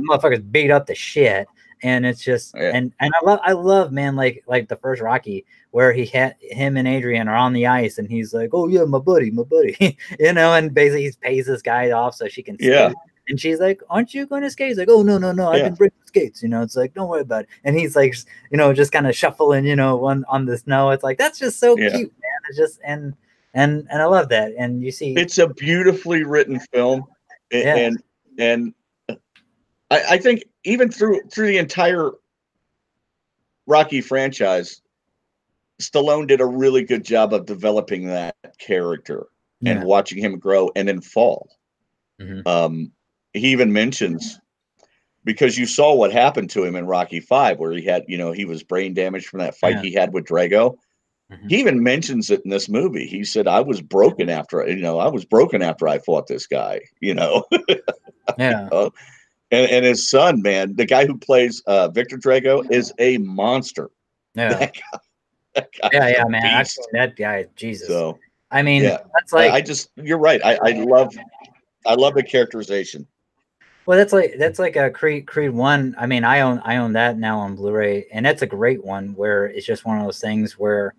motherfuckers beat up the shit. And it's just, and I love, man, like the first Rocky where him and Adrian are on the ice, and he's like, oh yeah, my buddy, and basically he pays this guy off so she can skate. And she's like, aren't you going to skate? He's like, oh no, I can break the skates. It's like, don't worry about it. And he's like, just kind of shuffling, on the snow. It's like, that's just so cute, man. It's just, and and I love that. And you see, it's a beautifully written film, yeah, and I think even through the entire Rocky franchise, Stallone did a really good job of developing that character and yeah, watching him grow and then fall. hmm He even mentions, because you saw what happened to him in Rocky V, where he had, he was brain damaged from that fight yeah, he had with Drago. hmm He even mentions it in this movie. He said, I was broken after, I fought this guy, yeah, and his son, man, the guy who plays Victor Drago is a monster. yeah, That guy, that yeah, guy's a yeah, man. I've seen beast. that guy. Jesus. So I mean, yeah, that's like, you're right. I love the characterization. well, that's like a Creed one. I mean, I own that now on Blu-ray, and that's a great one where it's just one of those things where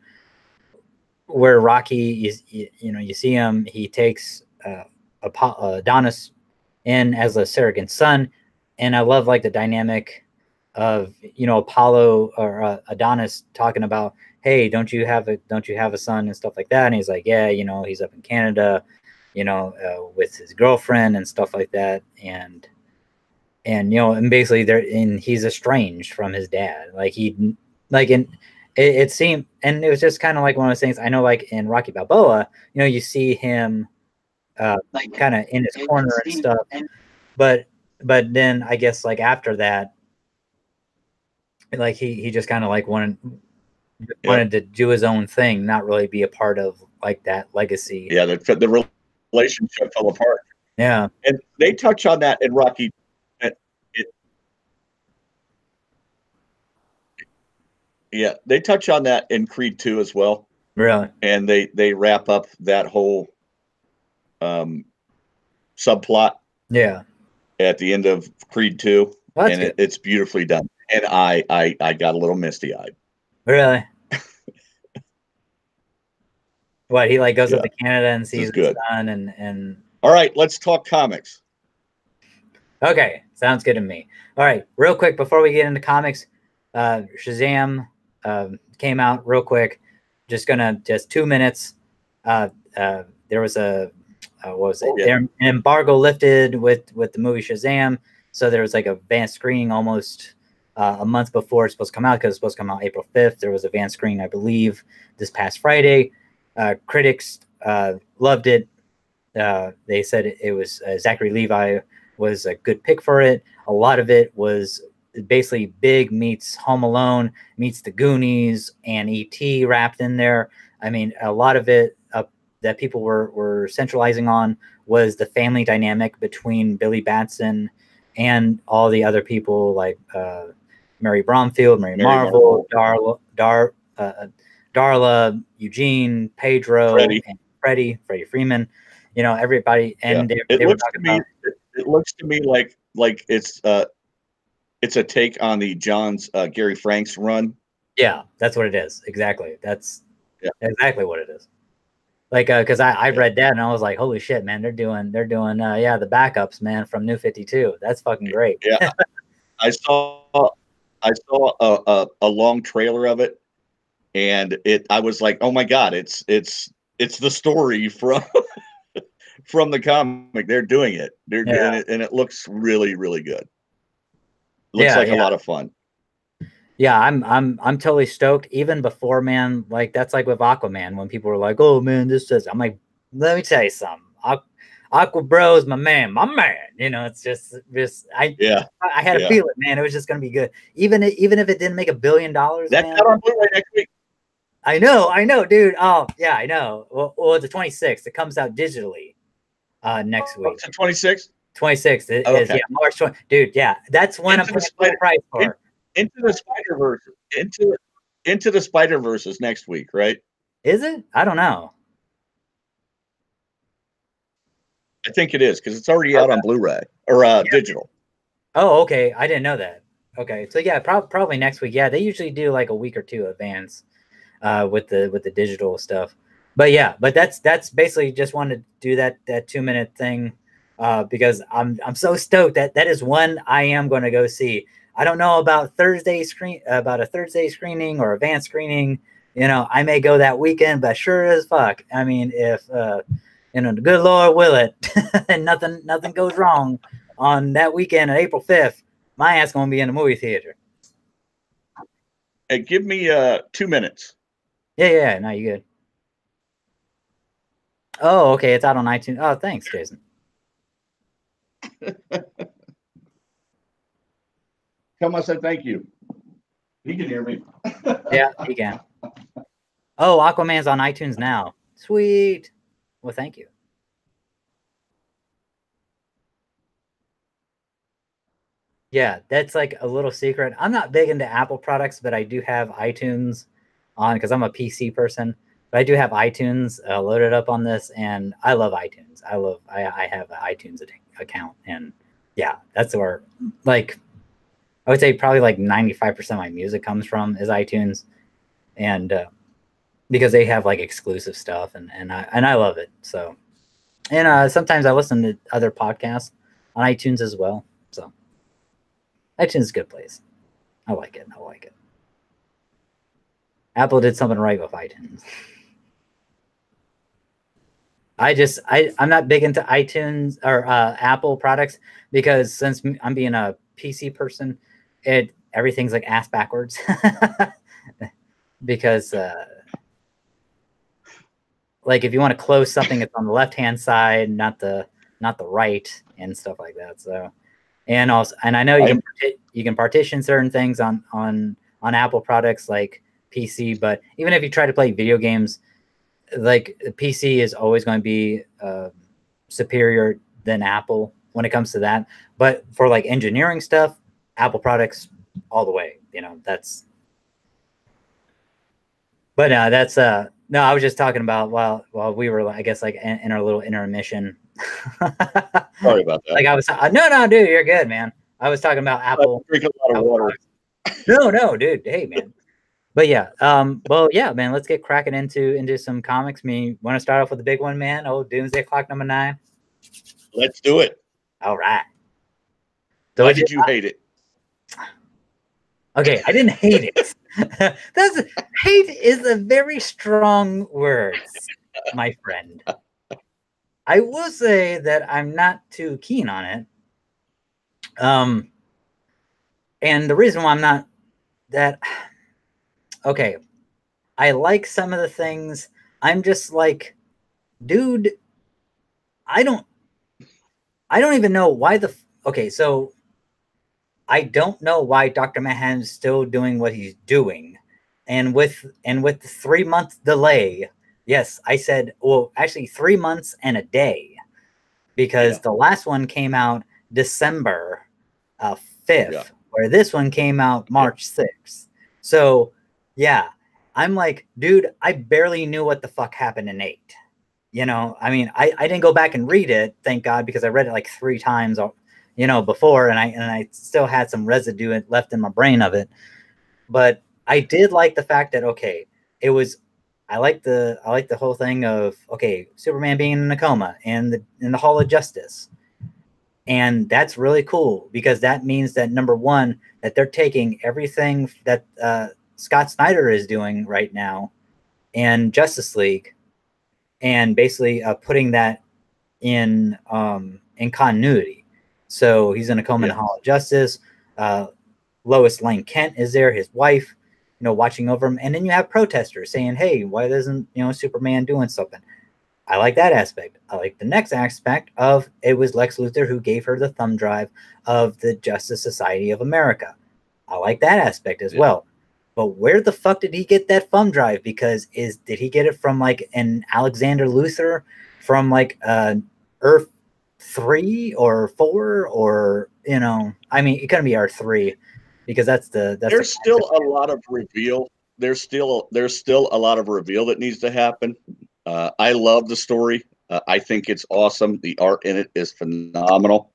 Rocky is, you see him, he takes Adonis in as a surrogate son, and I love like the dynamic of Apollo or Adonis talking about, hey, don't you have a son and stuff like that, and he's like, yeah, he's up in Canada, with his girlfriend and stuff like that, and basically and he's estranged from his dad, and it seemed, and it was just kind of like one of those things. I know, like in Rocky Balboa, you see him kind of in his corner and stuff, but then I guess like after that, like he just kind of like wanted Yep. to do his own thing, not really be a part of like that legacy. Yeah, the relationship fell apart. Yeah, And they touch on that in Rocky. It, yeah, they touch on that in Creed 2 as well. really. And they wrap up that whole subplot Yeah, at the end of Creed 2, well, that's and good. it's beautifully done. And I got a little misty eyed. Really. What, he like goes up Yeah, to Canada and this is sees his good. son and All right, let's talk comics. okay, sounds good to me. All right, real quick before we get into comics, Shazam came out real quick. Just 2 minutes. There was what was it? Yeah. An embargo lifted with the movie Shazam, so there was like a advanced screening almost a month before it's supposed to come out, because it's supposed to come out April 5th. There was advanced screening, I believe, this past Friday. Critics loved it. They said it was Zachary Levi was a good pick for it. A lot of it was basically Big meets Home Alone meets The Goonies and E.T. wrapped in there. I mean, a lot of it that people were centralizing on was the family dynamic between Billy Batson and all the other people, like Mary Bromfield, Mary Marvel, Darla, Eugene, Pedro, Freddie. and Freddie Freeman. Everybody, and Yeah. they were talking about. It looks to me like it's a take on the John's Gary Franks run. Yeah, that's what it is. Exactly. That's Yeah. exactly what it is. Like, because I read that and I was like, holy shit, man, they're doing the backups, man, from New 52. That's fucking great. Yeah. I saw a long trailer of it, and I was like, oh my God, it's the story from from the comic. They're doing it. Yeah. And it looks really, really good. Looks like a lot of fun. Yeah, I'm totally stoked. Even before, man, like that's like with Aquaman, when people were like, "Oh man, this is," I'm like, let me tell you something. Aqua Bro is my man. It's just I had a feeling, man, it was just gonna be good. Even if it didn't make $1 billion, that's man. out on Blu-ray next week. I know, dude. Oh yeah, I know. Well, the 26th. It comes out digitally next week. It's the 26th. 26th is March 20. Dude, yeah, that's when I'm paying full price for. Into the Spider-Verse. Into the Spider-Verse is next week, right? Is it? I don't know. I think it is, because it's already out on Blu-ray or digital. Oh, okay. I didn't know that. Okay, so yeah, probably next week. Yeah, they usually do like a week or two advance with the digital stuff. But yeah, that's basically just wanted to do that 2-minute thing because I'm so stoked that is one I am going to go see. I don't know about a Thursday screening or advanced screening, You know, I may go that weekend, but sure as fuck. I mean, if you know, the good Lord will it, and nothing goes wrong on that weekend on April 5th, my ass gonna be in the movie theater. Hey, give me 2 minutes. Yeah, no, you good. Oh, okay, it's out on iTunes. Oh, thanks, Jason. Tell him I said thank you. He can hear me. Yeah, he can. Oh, Aquaman's on iTunes now. Sweet. Well, thank you. Yeah, that's like a little secret. I'm not big into Apple products, but I do have iTunes on because I'm a PC person. But I do have iTunes loaded up on this, and I love iTunes. I have an iTunes account, and yeah, that's where like I would say probably like 95% of my music comes from is iTunes, and because they have like exclusive stuff, and I love it. So, and sometimes I listen to other podcasts on iTunes as well. So iTunes is a good place. I like it. Apple did something right with iTunes. I'm not big into iTunes or Apple products because since I'm being a PC person, everything's like ass backwards. Because like if you want to close something, it's on the left hand side, not the right, and stuff like that. So, and also, and I know you can partition certain things on Apple products like PC, but even if you try to play video games, like PC is always going to be superior than Apple when it comes to that. But for like engineering stuff, Apple products all the way. You know, that's. But that's no. I was just talking about while we were, I guess, like in our little intermission. Sorry about that. Like I was, no, dude, you're good, man. I was talking about Apple. I drink a lot of water. No, dude. Hey, man. But yeah, well, yeah, man. Let's get cracking into some comics. Me, want to start off with the big one, man? Oh, Doomsday Clock number 9. Let's do it. All right. So why did you hate it? Okay, I didn't hate it. Hate is a very strong word, my friend. I will say that I'm not too keen on it. And the reason why I'm not that okay, I like some of the things. I'm just like, dude, I don't even know why okay, so I don't know why Dr. Manhattan's still doing what he's doing. And with the 3-month delay, yes, I said, well, actually 3 months and a day, because the last one came out December 5th, where this one came out March 6th. So, yeah, I'm like, dude, I barely knew what the fuck happened in 8. You know, I mean, I didn't go back and read it, thank God, because I read it like 3 times, you know, before, and I still had some residue left in my brain of it. But I did like the fact that it was. I like the whole thing of Superman being in a coma and in the Hall of Justice, and that's really cool because that means that number one, that they're taking everything that Scott Snyder is doing right now in Justice League and basically putting that in continuity. So he's in a coma in the Hall of Justice. Lois Lane Kent is there, his wife, you know, watching over him. And then you have protesters saying, hey, why isn't, you know, Superman doing something? I like that aspect. I like the next aspect of it was Lex Luthor who gave her the thumb drive of the Justice Society of America. I like that aspect as well. But where the fuck did he get that thumb drive? Because did he get it from like an Alexander Luthor from like Earth 3 or 4 or, you know, I mean, it couldn't be Earth 3 because that's there's still a lot of reveal. There's still a lot of reveal that needs to happen. I love the story. I think it's awesome. The art in it is phenomenal.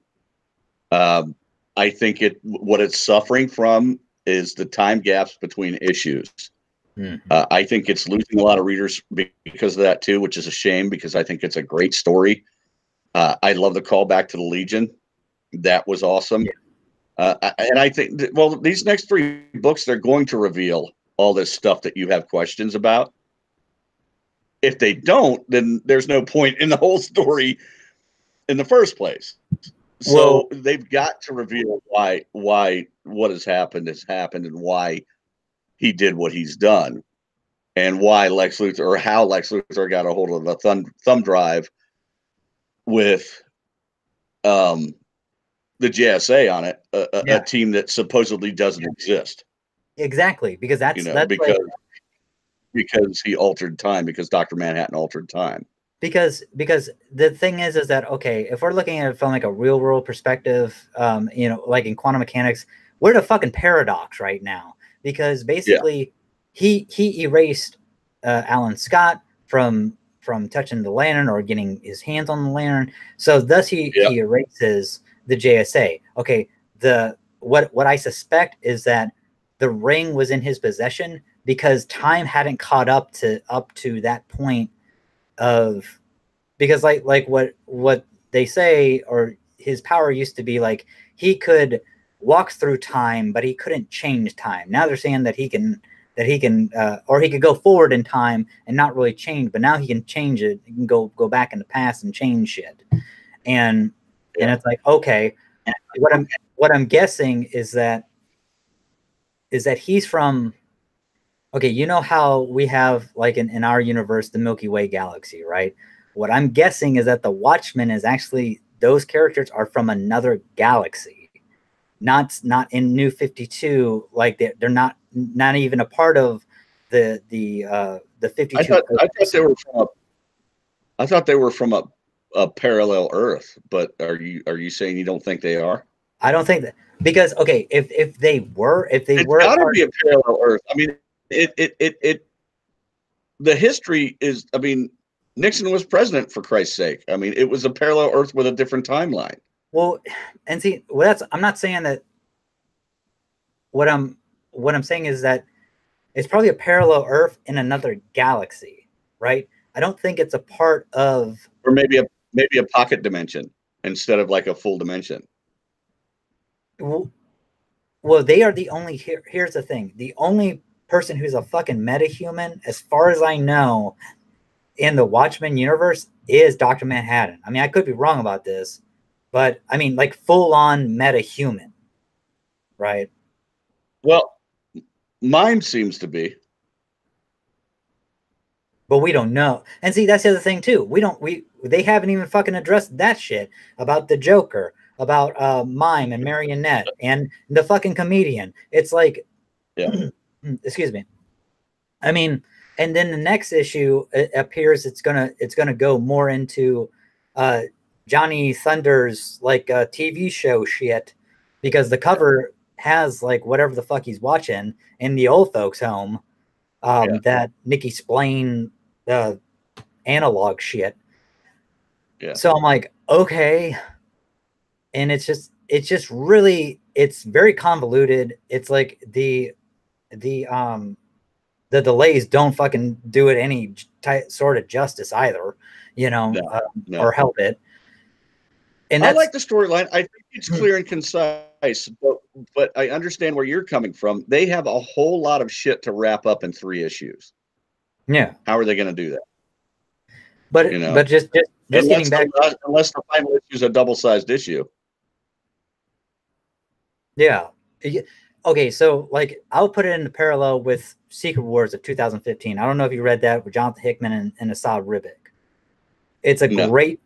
I think what it's suffering from is the time gaps between issues. Mm-hmm. I think it's losing a lot of readers because of that too, which is a shame because I think it's a great story. I love the callback to the Legion. That was awesome. Yeah. And I think, these next 3 books, they're going to reveal all this stuff that you have questions about. If they don't, then there's no point in the whole story in the first place. So they've got to reveal why what has happened, and why he did what he's done, and why Lex Luthor, or how Lex Luthor got a hold of a thumb drive with the JSA on it, a team that supposedly doesn't exist. Exactly, because that's because he altered time, because Dr. Manhattan altered time. Because the thing is that, okay, if we're looking at it from like a real world perspective, like in quantum mechanics, we're in a fucking paradox right now, because basically he erased Alan Scott from touching the lantern or getting his hands on the lantern, so thus he erases the JSA. Okay, what I suspect is that the ring was in his possession because time hadn't caught up to that point of, because like what they say, or his power used to be like he could walk through time but he couldn't change time. Now they're saying that he can or he could go forward in time and not really change, but now he can change it. He can go back in the past and change shit. And it's like, okay, what I'm guessing is that he's from, okay, you know how we have, like, in our universe, the Milky Way galaxy, right? What I'm guessing is that the Watchmen is actually, those characters are from another galaxy, not in New 52. Like they're not even a part of the 52. I thought they were from a parallel Earth, but are you saying you don't think they are? I don't think that, because okay, if they were, it's got to be a parallel Earth. I mean, the history is, I mean, Nixon was president, for Christ's sake. I mean, it was a parallel Earth with a different timeline. Well, and see, I'm not saying that. What I'm saying is that it's probably a parallel Earth in another galaxy, right? I don't think it's a part of, or maybe a pocket dimension instead of like a full dimension. Well, they are the only, here's the thing. The only person who's a fucking metahuman, as far as I know, in the Watchmen universe is Dr. Manhattan. I mean, I could be wrong about this, but I mean, like, full on metahuman, right? Well, mine seems to be. But we don't know. And see, that's the other thing too. They haven't even fucking addressed that shit about the Joker, about Mime and Marionette and the fucking comedian. It's like, excuse me. I mean, and then the next issue, it appears it's gonna go more into Johnny Thunder's like TV show shit, because the cover has like whatever the fuck he's watching in the old folks' home, that Nikki Splain analog shit. Yeah. So I'm like, okay, and it's just really, it's very convoluted. It's like the delays don't fucking do it any sort of justice either, or help it. And I like the storyline. I think it's clear and concise, but I understand where you're coming from. They have a whole lot of shit to wrap up in 3 issues. Yeah. How are they going to do that? But but just getting back, unless the final issue is a double-sized issue. Yeah. Okay, so like I'll put it in the parallel with Secret Wars of 2015. I don't know if you read that with Jonathan Hickman and Asad Ribic. It's a great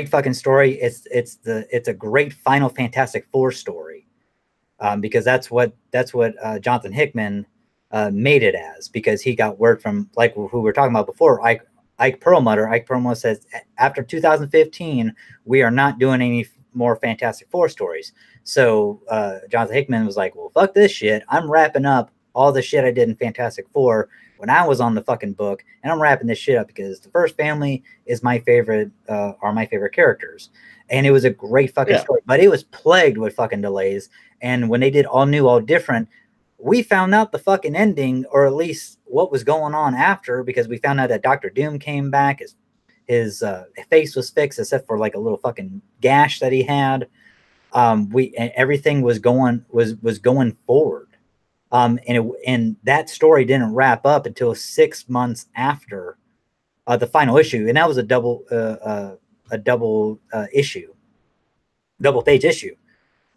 fucking story. It's a great final Fantastic Four story, because that's what Jonathan Hickman made it as, because he got word from, like who we were talking about before, Ike Perlmutter. Ike Perlmutter says after 2015 we are not doing any more Fantastic Four stories. So Jonathan Hickman was like, well, fuck this shit. I'm wrapping up all the shit I did in Fantastic Four when I was on the fucking book, and I'm wrapping this shit up because the First Family is my favorite, are my favorite characters. And it was a great fucking story, but it was plagued with fucking delays. And when they did All New, All Different, we found out the fucking ending, or at least what was going on after, because we found out that Dr. Doom came back. His face was fixed except for like a little fucking gash that he had. Everything was going forward. And that story didn't wrap up until 6 months after the final issue, and that was a double issue, double page issue,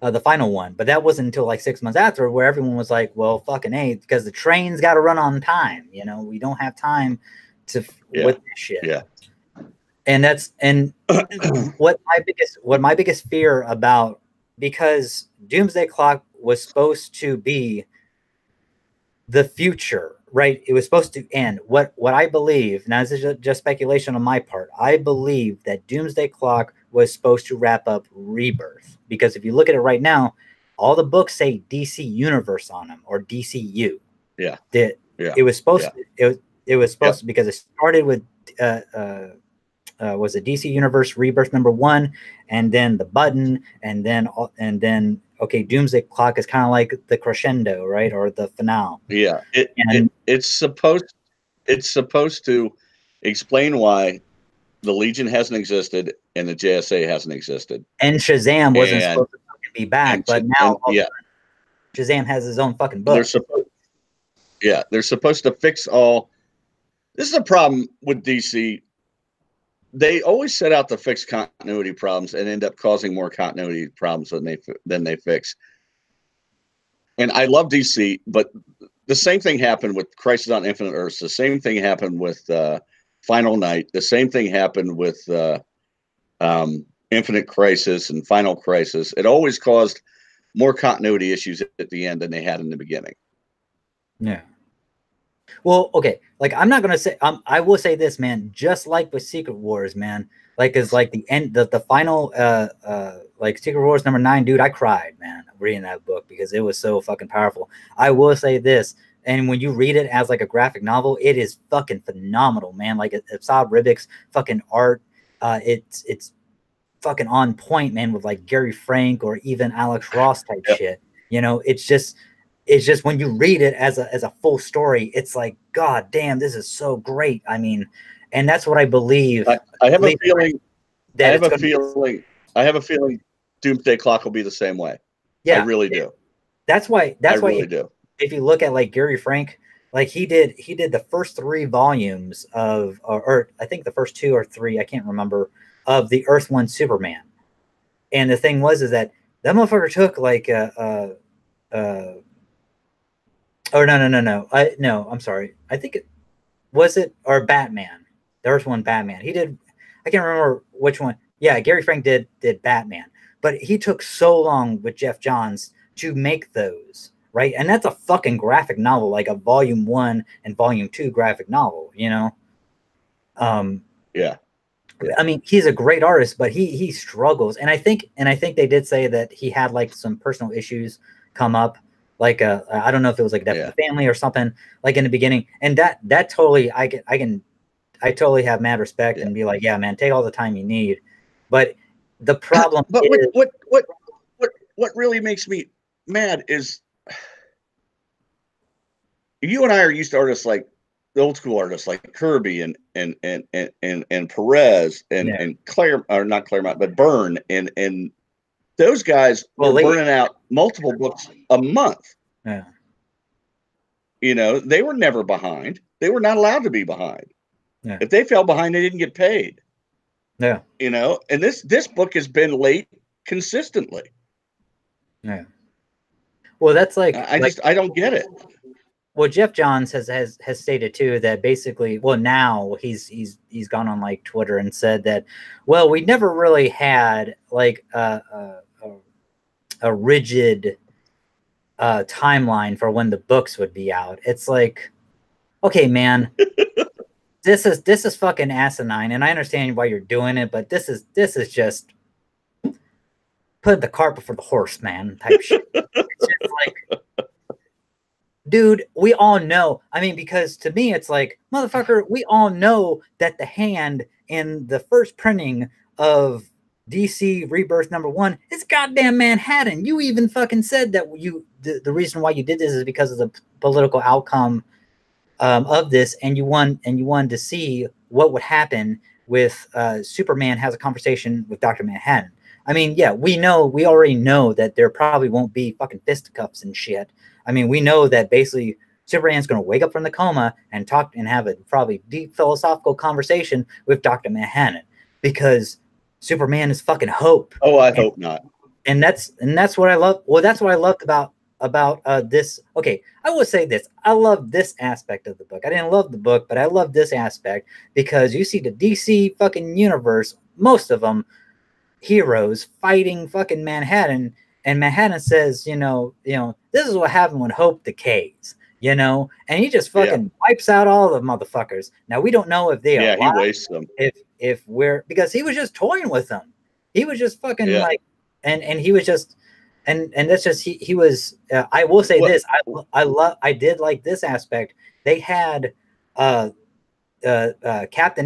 the final one. But that wasn't until like 6 months after, where everyone was like, "Well, fucking A, because the train's got to run on time. You know, we don't have time to with this shit." Yeah. And that's what my biggest fear about, because Doomsday Clock was supposed to be the future, right? It was supposed to end. What I believe, now this is just speculation on my part, I believe that Doomsday Clock was supposed to wrap up Rebirth, because if you look at it right now, all the books say DC Universe on them, or DCU. Yeah. It was supposed to, it was supposed to, because it started with was it DC Universe Rebirth #1, and then the Button, and then okay, Doomsday Clock is kind of like the crescendo, right, or the finale. Yeah, it's supposed to explain why the Legion hasn't existed and the JSA hasn't existed, and Shazam wasn't supposed to fucking be back, but now Shazam has his own fucking book. They're supposed to fix all. This is a problem with DC. They always set out to fix continuity problems and end up causing more continuity problems than they fix. And I love DC, but the same thing happened with Crisis on Infinite Earths. The same thing happened with Final Night. The same thing happened with Infinite Crisis and Final Crisis. It always caused more continuity issues at the end than they had in the beginning. Yeah. Well, okay, like I'm not gonna say, I will say this, man. Just like with Secret Wars, man, like is like the end, the final, like Secret Wars #9, dude. I cried, man, reading that book, because it was so fucking powerful. I will say this, and when you read it as like a graphic novel, it is fucking phenomenal, man. Like Saab Ribic's fucking art, it's fucking on point, man, with like Gary Frank or even Alex Ross type shit. You know, it's just when you read it as a full story, it's like, God damn, this is so great. I mean, and that's what I believe. I have a feeling Doomsday Clock will be the same way. Yeah, I really do. That's why if you look at like Gary Frank, like he did the first 3 volumes of, or I think the first 2 or 3, I can't remember, of the Earth 1 Superman. And the thing is that motherfucker took like oh no, I'm sorry. I think it was Batman. There was one Batman. He did, I can't remember which one. Yeah, Gary Frank did Batman. But he took so long with Jeff Johns to make those, right? And that's a fucking graphic novel, like a volume 1 and volume 2 graphic novel, you know? Yeah. I mean, he's a great artist, but he struggles. And I think they did say that he had like some personal issues come up. Like I don't know if it was like death of the family or something, like in the beginning, and that totally I totally have mad respect and be like, yeah, man, take all the time you need. But the problem, what really makes me mad is you and I are used to artists like the old school artists like Kirby and Perez and Claire, or not Claremont, but Byrne and those guys were burning out multiple books a month. Yeah. You know, they were never behind. They were not allowed to be behind. Yeah. If they fell behind, they didn't get paid. Yeah. You know, and this book has been late consistently. Yeah. Well, that's like I don't get it. Well, Jeff Johns has stated too that basically, well, now he's gone on like Twitter and said that, well, we never really had like a rigid timeline for when the books would be out. It's like, okay, man, this is fucking asinine, and I understand why you're doing it, but this is just put the cart before the horse, man, type shit. It's just like, dude, we all know. I mean, because to me, it's like, motherfucker, we all know that the hand in the first printing of DC Rebirth #1 is goddamn Manhattan. You even fucking said that the reason why you did this is because of the political outcome of this, and you wanted to see what would happen with Superman has a conversation with Dr. Manhattan. I mean, yeah, we already know that there probably won't be fucking fisticuffs and shit. I mean, we know that basically Superman's going to wake up from the coma and talk and have a probably deep philosophical conversation with Dr. Manhattan, because Superman is fucking hope. Oh, I hope not. And that's what I love. Well, that's what I loved about this. Okay, I will say this. I love this aspect of the book. I didn't love the book, but I love this aspect because you see the DC fucking universe, most of them heroes fighting fucking Manhattan, and Manhattan says, this is what happens when hope decays, and he just fucking wipes out all the motherfuckers. Now we don't know if they are he wastes them. If we're, because he was just toying with them. He was just fucking like, and he was just, and that's just he was. I will say this. I did like this aspect. They had Captain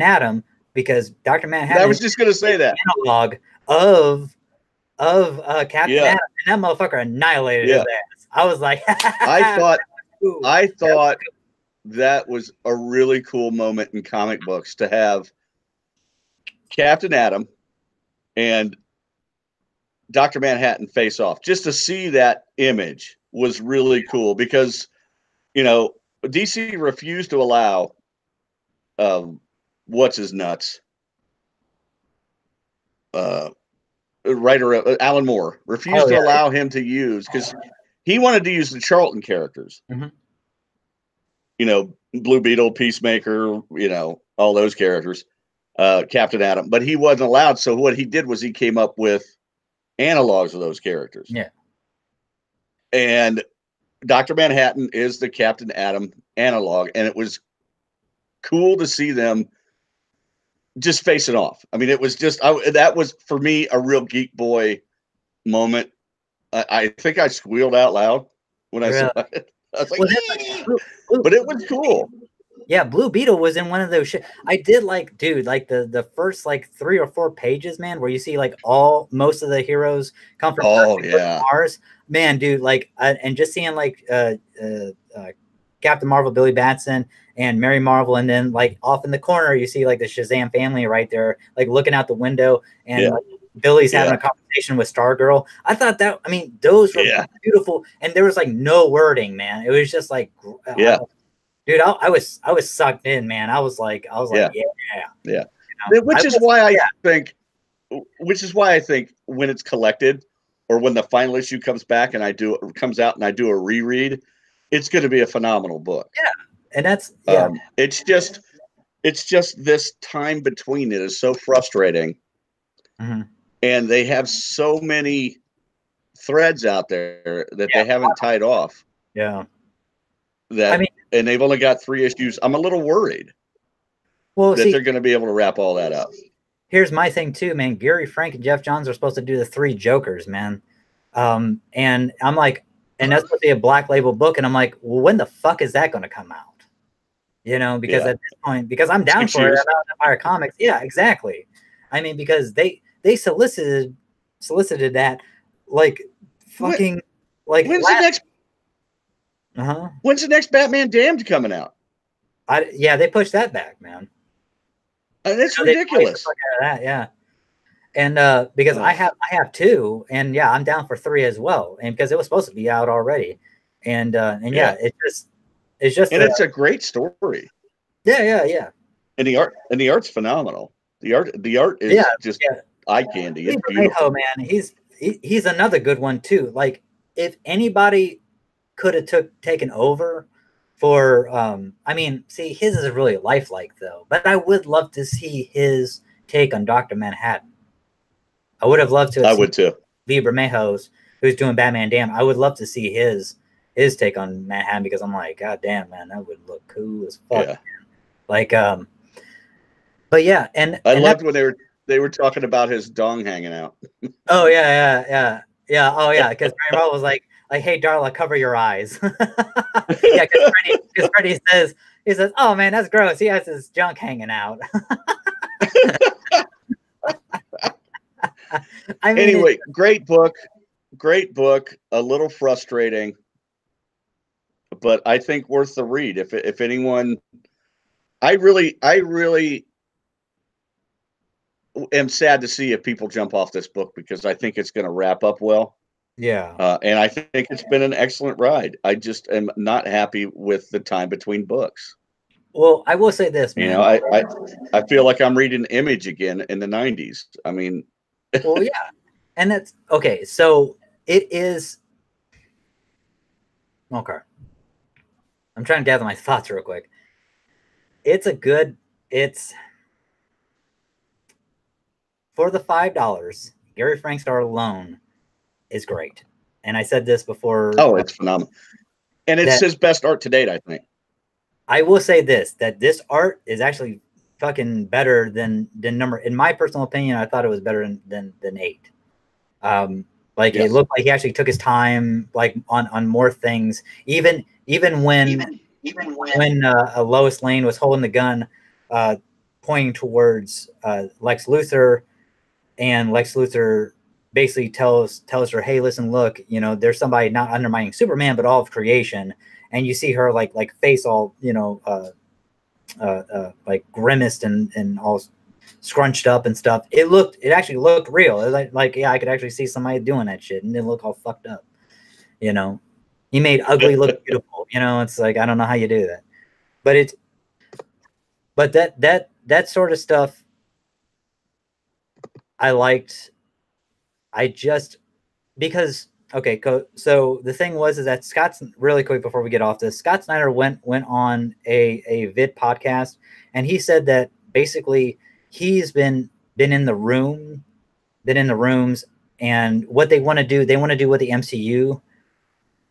Atom, because Dr. Manhattan. I was just gonna say that analog of Captain Atom, and that motherfucker annihilated his ass. I was like, I thought that was a really cool moment in comic books to have Captain Atom and Dr. Manhattan face off. Just to see that image was really cool, because DC refused to allow what's his nuts writer Alan Moore refused to allow him to use, because he wanted to use the Charlton characters. Blue Beetle, Peacemaker, all those characters, Captain Atom, but he wasn't allowed. So what he did was he came up with analogs of those characters. Yeah. And Dr. Manhattan is the Captain Atom analog, and it was cool to see them just face it off. I mean, it was just, that was for me a real geek boy moment. I think I squealed out loud when I saw it. I was like, but it was cool. Yeah, Blue Beetle was in one of those shit. I did like, dude, like the first like 3 or 4 pages, man, where you see like most of the heroes come from Mars. Man, dude, like, and just seeing like Captain Marvel, Billy Batson, and Mary Marvel, and then like off in the corner you see like the Shazam family right there, like looking out the window, and like, Billy's having a conversation with Stargirl. I thought that, I mean, those were beautiful, and there was like no wording, man. It was just like, dude, I was sucked in, man. I was like, yeah. Which is why I think when it's collected, or when the final issue comes out and I do a reread, it's going to be a phenomenal book. Yeah, and that's it's just this time between it is so frustrating, and they have so many threads out there that they haven't tied off. Yeah, and they've only got 3 issues. I'm a little worried. Well, that they're going to be able to wrap all that up. Here's my thing too, man. Gary Frank and Jeff Johns are supposed to do the 3 Jokers, man. And I'm like, and that's supposed to be a Black Label book, and I'm like, well, when the fuck is that going to come out? Because at this point, because I'm down for it about Empire Comics. Yeah, exactly. I mean, because they solicited that, like, fucking, like, when's the next Batman Damned coming out? They pushed that back, man. That's ridiculous. And because I have 2, and I'm down for 3 as well, and because it was supposed to be out already, and it's just it's a great story. Yeah. And the art's phenomenal. The art is just eye candy. It's beautiful, man. He's another good one too. Like, if anybody could have taken over for I mean, see, his is really lifelike though, but I would love to see his take on Dr. Manhattan. I would have loved to. I would too. Lee Bermejos, who's doing Batman Damn, I would love to see his take on Manhattan, because I'm like, God damn, man, that would look cool as fuck. Yeah. Like, but yeah, and I loved when they were talking about his dong hanging out. Oh yeah. Oh yeah, because Mary Marvel was like, hey, Darla, cover your eyes. Yeah, because Freddy says, oh man, that's gross. He has his junk hanging out. I mean, anyway, great book. A little frustrating, but I think worth the read. If anyone, I really am sad to see if people jump off this book because I think it's going to wrap up well. Yeah. And I think it's been an excellent ride. I just am not happy with the time between books. Well, I will say this, man. You know, I feel like I'm reading Image again in the 90s. I mean, Well, yeah. And that's okay. So it is. Okay. I'm trying to gather my thoughts real quick. It's for the $5. Gary Frank's art alone is great. And I said this before. Oh, it's phenomenal. And it's his best art to date, I think. I will say this, that this art is actually fucking better than number. In my personal opinion, I thought it was better than 8. Like Yes. It looked like he actually took his time, like on more things. Even when Lois Lane was holding the gun, pointing towards Lex Luthor, and Lex Luthor basically tells her, "Hey, listen, look, you know, there's somebody not undermining Superman, but all of creation." And you see her like face all, you know, like grimaced and all scrunched up and stuff. It actually looked real. It was like yeah, I could actually see somebody doing that shit and didn't look all fucked up. You know, he made ugly look beautiful. You know, it's like I don't know how you do that, but that sort of stuff I liked. I just because okay, so the thing is that Scott's really quick before we get off this. Scott Snyder went on a vid podcast, and he said that basically he's been in the rooms, and what they want to do what the MCU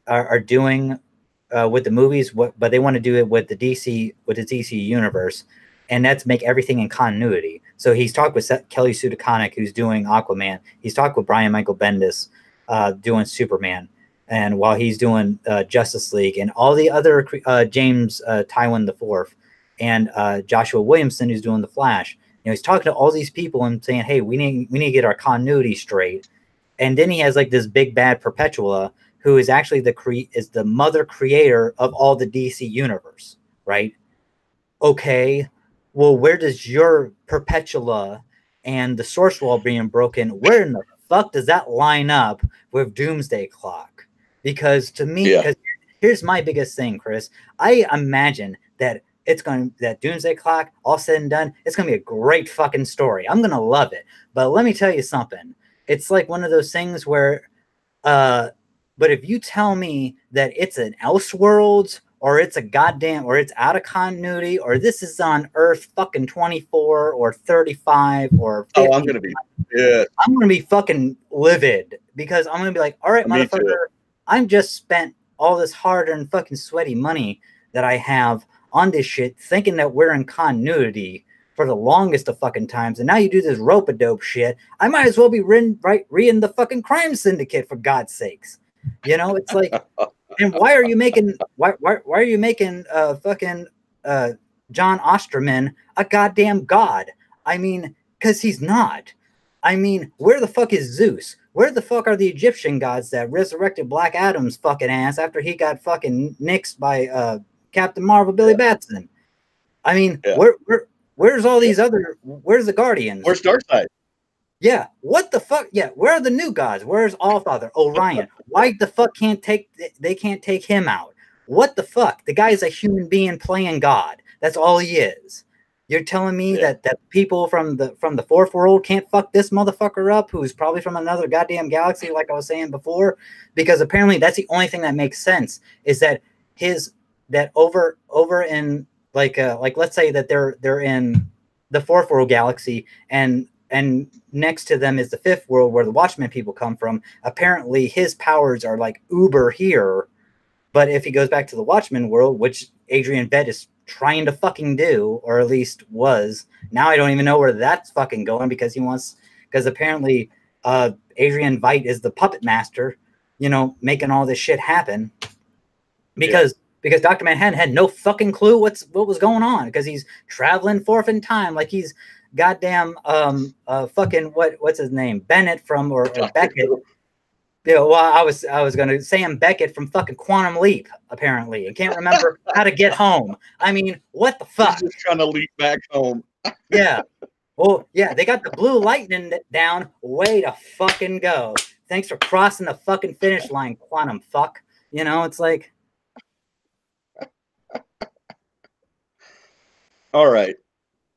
are doing with the movies, but they want to do it with the DC universe, and that's make everything in continuity. So he's talked with Kelly Sue DeConnick, who's doing Aquaman. He's talked with Brian Michael Bendis, doing Superman, and while he's doing Justice League, and all the other James Tywin IV, and Joshua Williamson, who's doing the Flash. You know, he's talking to all these people and saying, "Hey, we need to get our continuity straight." And then he has like this big bad Perpetua, who is actually the mother creator of all the DC universe, right? Okay, well, where does your Perpetua and the source wall being broken, where in the fuck does that line up with Doomsday Clock? Because to me, because here's my biggest thing, Chris. I imagine that that Doomsday Clock, all said and done, it's gonna be a great fucking story. I'm gonna love it. But let me tell you something. It's like one of those things where but if you tell me that it's an Elseworlds, or it's a goddamn, or it's out of continuity, or this is on Earth fucking 24 or 35 or 50, I'm gonna be fucking livid, because I'm gonna be like, all right, motherfucker, I'm just spent all this hard-earned fucking sweaty money that I have on this shit, thinking that we're in continuity for the longest of fucking times, and now you do this rope-a-dope shit. I might as well be reading the fucking Crime Syndicate, for God's sakes. You know, it's like, and why are you making fucking John Osterman a goddamn god? I mean, because he's not. I mean, where the fuck is Zeus? Where the fuck are the Egyptian gods that resurrected Black Adam's fucking ass after he got fucking nixed by Captain Marvel, Billy Batson? I mean, where's all these other? Where's the Guardians? Where's Darkseid? Yeah, what the fuck? Yeah, where are the new gods? Where's Allfather? Orion? Why the fuck they can't take him out? What the fuck? The guy is a human being playing God. That's all he is. You're telling me that people from the fourth world can't fuck this motherfucker up, who's probably from another goddamn galaxy, like I was saying before? Because apparently that's the only thing that makes sense, is that over in like let's say that they're in the fourth world galaxy, and next to them is the fifth world where the Watchmen people come from. Apparently his powers are like uber here, but if he goes back to the Watchmen world, which Adrian Veidt is trying to fucking do, or at least was, now I don't even know where that's fucking going, because apparently Adrian Veidt is the puppet master, you know, making all this shit happen, because Dr. Manhattan had no fucking clue what was going on, because he's traveling forth in time like he's goddamn fucking what's his name, Bennett from or Beckett. Yeah, well, I was gonna Sam Beckett from fucking Quantum Leap, apparently, and can't remember how to get home. I mean, what the fuck? He's just trying to leap back home. Yeah, Oh, yeah, they got the blue lightning down. Way to fucking go. Thanks for crossing the fucking finish line, quantum fuck. You know, it's like. All right.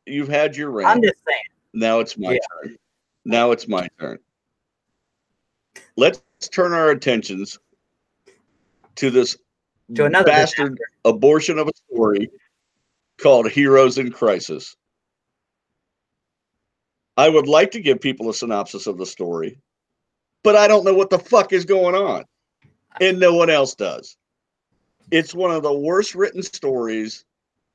You've had your I'm rant. just saying. Now it's my Yeah. turn. Now it's my turn. Let's turn our attentions to this To another bastard abortion of a story called Heroes in Crisis. I would like to give people a synopsis of the story, but I don't know what the fuck is going on. And no one else does. It's one of the worst written stories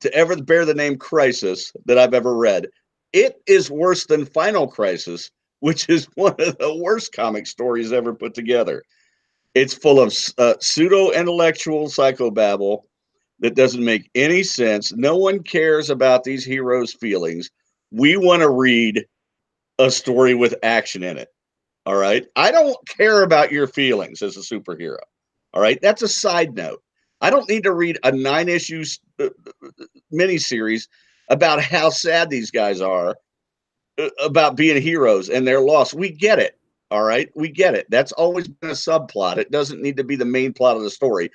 to ever bear the name Crisis that I've ever read. It is worse than Final Crisis, which is one of the worst comic stories ever put together. It's full of pseudo-intellectual psychobabble that doesn't make any sense. No one cares about these heroes' feelings. We want to read a story with action in it. All right. I don't care about your feelings as a superhero. All right. That's a side note. I don't need to read a 9-issue miniseries about how sad these guys are about being heroes and their loss. We get it. All right. We get it. That's always been a subplot. It doesn't need to be the main plot of the story.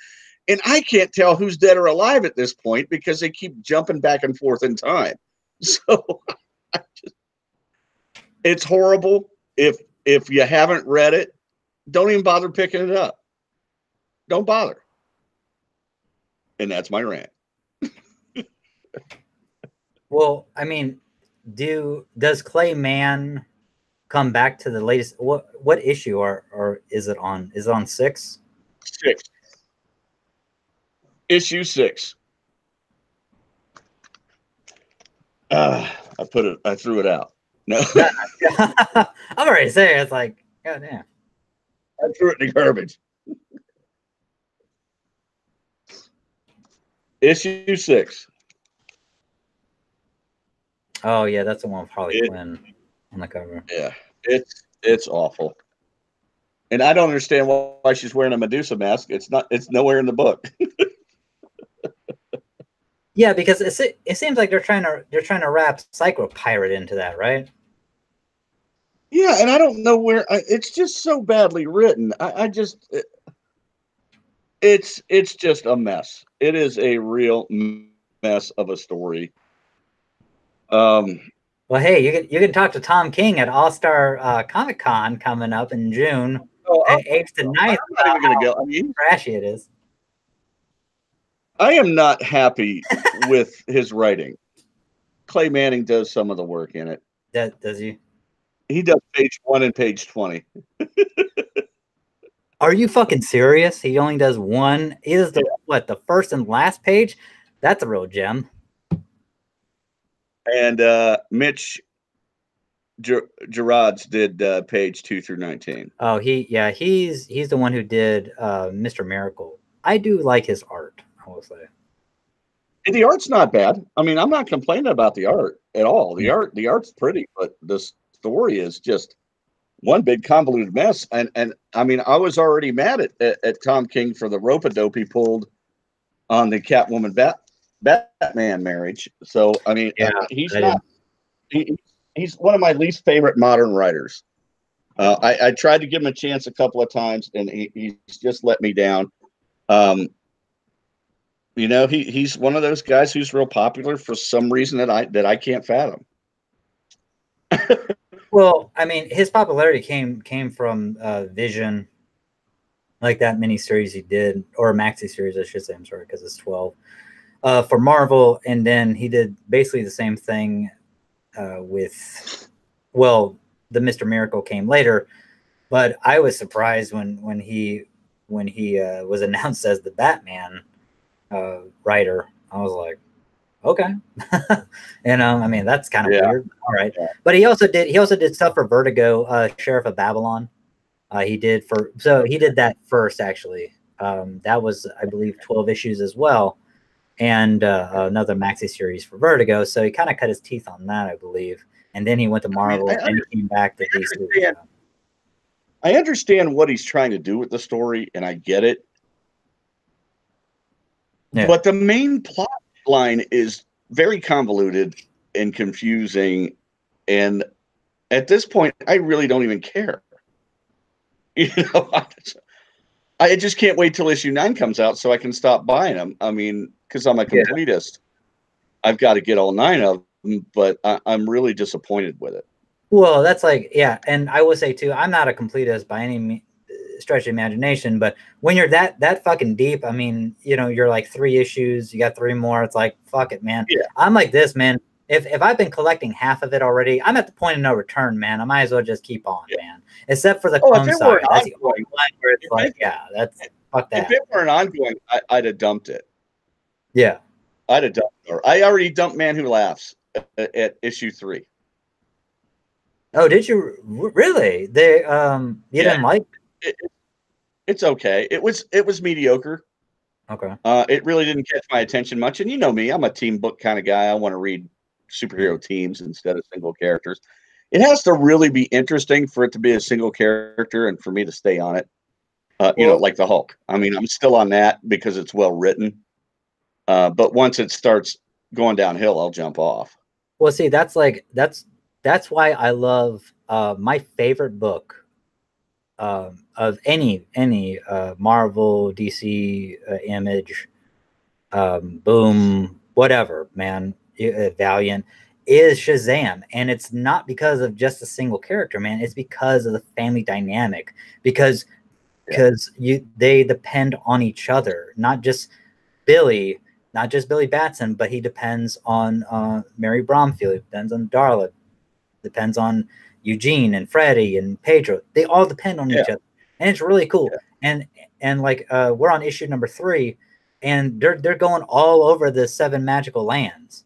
And I can't tell who's dead or alive at this point because they keep jumping back and forth in time. So it's horrible. If you haven't read it, don't even bother picking it up. Don't bother. And that's my rant. Well, I mean, does Clay Mann come back to the latest? What issue or is it on? Is it on 6? 6. Issue 6. I threw it out. No. I'm already saying it's like, god damn. I threw it in the garbage. Issue 6. Oh yeah, that's the one with Harley Quinn on the cover. Yeah, it's awful, and I don't understand why she's wearing a Medusa mask. It's nowhere in the book. Yeah, because it seems like they're trying to wrap Psycho Pirate into that, right? Yeah, and I don't know where. It's just so badly written. It's just a mess. It is a real mess of a story. Well, hey, you can talk to Tom King at All Star Comic Con coming up in June, 8th to 9th. I'm not even going to go. I mean, trashy it is. I am not happy with his writing. Clay Manning does some of the work in it. Does he? He does page 1 and page 20. Are you fucking serious? He only does one. He does the first and last page? That's a real gem. And Mitch Gerards did page 2 through 19. Oh, he's the one who did Mr. Miracle. I do like his art, I will say. And the art's not bad. I mean, I'm not complaining about the art at all. The art's pretty, but the story is just one big convoluted mess. And I mean, I was already mad at Tom King for the rope-a-dope he pulled on the Catwoman Batman marriage. So I mean, he's one of my least favorite modern writers. I tried to give him a chance a couple of times, and he's just let me down. You know, he's one of those guys who's real popular for some reason that I can't fathom. Well, I mean, his popularity came from Vision, like that miniseries he did, or a maxi series, I should say. I'm sorry, because it's 12 for Marvel, and then he did basically the same thing with, well, the Mr. Miracle came later, but I was surprised when he was announced as the Batman writer. I was like, okay. I mean, that's kind of weird. All right. Yeah. But he also did stuff for Vertigo, Sheriff of Babylon. He did that first, actually. That was, I believe, 12 issues as well, and another maxi series for Vertigo. So he kind of cut his teeth on that, I believe. And then he went to Marvel, and he came back to DC. I understand what he's trying to do with the story, and I get it. Yeah. But the main plot line is very convoluted and confusing, And at this point, I really don't even care. You know, I just can't wait till issue 9 comes out so I can stop buying them. I mean, because I'm a Yeah. completist. I've got to get all 9 of them, but I'm really disappointed with it. Well, that's like, yeah. And I will say too, I'm not a completist by any stretch of imagination, but when you're that fucking deep, I mean, you know, you're like 3 issues, you got 3 more. It's like, fuck it, man. Yeah. I'm like this, man. If I've been collecting half of it already, I'm at the point of no return, man. I might as well just keep on, man. Except for the Clone Saga. That's the only one where it's like, yeah, that's fuck that. If it were an ongoing, I'd have dumped it. Yeah. I'd have dumped it. I already dumped Man Who Laughs at issue 3. Oh, did you really? They you didn't like it's okay. It was mediocre. Okay. It really didn't catch my attention much. And you know me, I'm a team book kind of guy. I want to read superhero teams instead of single characters. It has to really be interesting for it to be a single character and for me to stay on it. You know, like the Hulk. I mean, I'm still on that because it's well written. But once it starts going downhill, I'll jump off. Well, see, that's why I love my favorite book of any Marvel, DC, Image, Boom, whatever, man, Valiant, is Shazam. And it's not because of just a single character, man. It's because of the family dynamic, because they depend on each other, not just Billy Batson, but he depends on Mary Bromfield, he depends on Darla, depends on Eugene and Freddie and Pedro. They all depend on each other, and it's really cool. And like we're on issue number 3, and they're going all over the 7 magical lands,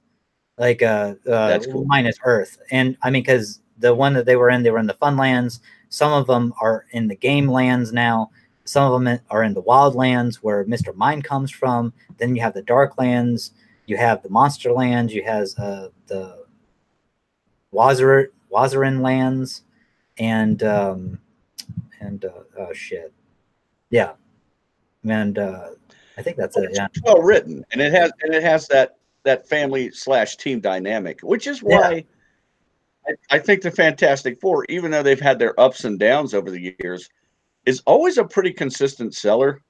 like That's cool. minus Earth. And I mean, because the one that they were in the fun lands. Some of them are in the game lands now. Some of them are in the wild lands where Mr. Mind comes from. Then you have the dark lands. You have the monster lands. You have the Wazarin lands, and oh shit, yeah, and I think that's it. Yeah, it's well written, and it has that family / team dynamic, which is why I think the Fantastic Four, even though they've had their ups and downs over the years, is always a pretty consistent seller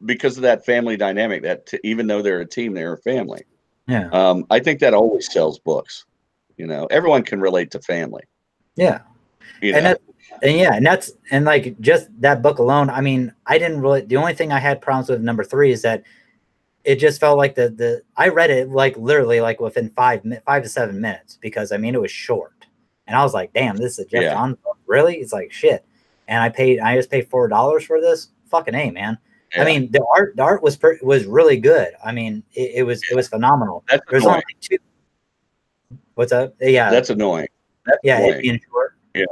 because of that family dynamic. Even though they're a team, they're a family. Yeah. I think that always sells books. You know, everyone can relate to family. Yeah. You and know? and like just that book alone. I mean, I didn't really. The only thing I had problems with number 3 is that it just felt like I read it like literally like within 5 to 7 minutes, because I mean it was short, and I was like, damn, this is a Jeff Johns book, really? It's like shit. And I just paid $4 for this. Fucking A, man. Yeah. I mean, the art was really good. I mean, it was phenomenal. There's only 2. What's up? Yeah, that's annoying. It being short. Yeah.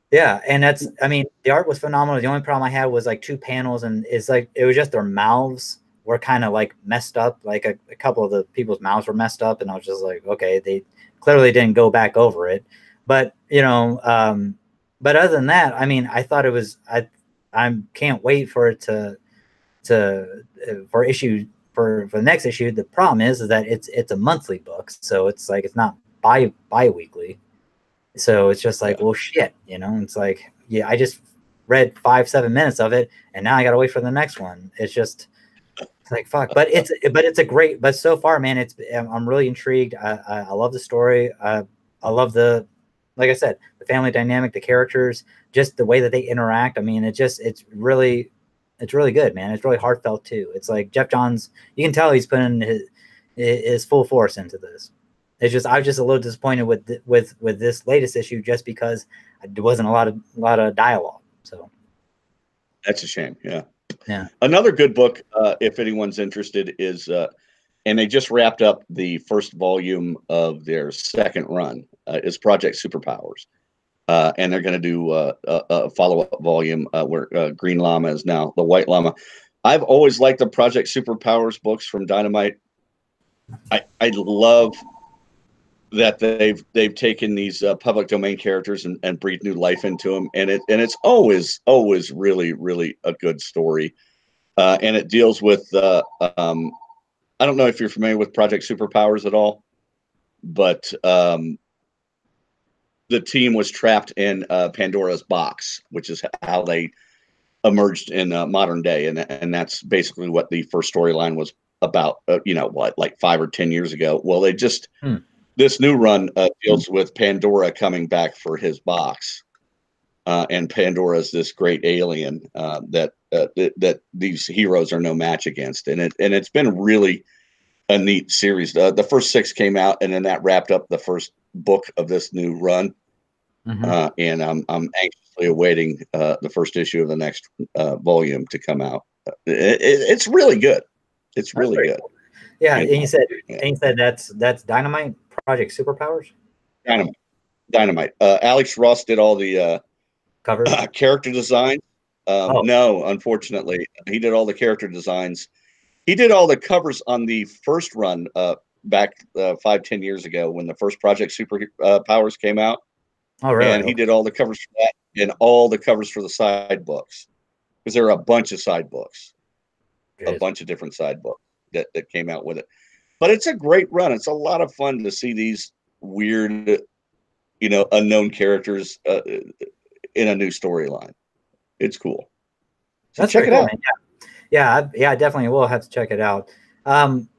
Yeah, and that's, I mean, the art was phenomenal. The only problem I had was like 2 panels, and it's like it was just their mouths were kind of like messed up. Like a couple of the people's mouths were messed up, and I was just like, okay, they clearly didn't go back over it. But you know, but other than that, I mean, I thought it was. I can't wait for it for the next issue. The problem is that it's a monthly book, so it's like it's not bi-weekly. So it's just like, well, shit, you know. It's like, yeah, I just read 5-7 minutes of it, and now I gotta wait for the next one. It's like fuck. But it's a great. But so far, man, I'm really intrigued. I love the story. I love like I said, the family dynamic, the characters, just the way that they interact. I mean, it's really good, man. It's really heartfelt too. It's like Jeff Johns. You can tell he's putting his full force into this. It's just I was just a little disappointed with this latest issue, just because there wasn't a lot of dialogue. So that's a shame. Yeah. Yeah. Another good book, if anyone's interested, is and they just wrapped up the first volume of their second run. Is Project Superpowers, and they're going to do a follow-up volume where Green Llama is now the White Llama. I've always liked the Project Superpowers books from Dynamite. I love that they've taken these public domain characters and breathed new life into them, and it's always really a good story, and it deals with I don't know if you're familiar with Project Superpowers at all, but the team was trapped in Pandora's box, which is how they emerged in modern day, and that's basically what the first storyline was about. Like 5 or 10 years ago. Well, they just this new run deals with Pandora coming back for his box, and Pandora is this great alien that these heroes are no match against, and it's been really a neat series. The first 6 came out, and then that wrapped up the first book of this new run. And I'm anxiously awaiting the first issue of the next volume to come out. It's really good. It's really good. Cool. Yeah, and you said that's Dynamite Project Superpowers. Dynamite. Alex Ross did all the covers, character designs. No, unfortunately, he did all the character designs. He did all the covers on the first run back 5-10 years ago when the first Project Superpowers came out. Oh, really? And he did all the covers for that and all the covers for the side books, because there are a bunch of side books, a bunch of different side books that came out with it. But it's a great run. It's a lot of fun to see these weird, unknown characters in a new storyline. It's cool. So check it out. Yeah, I definitely will have to check it out.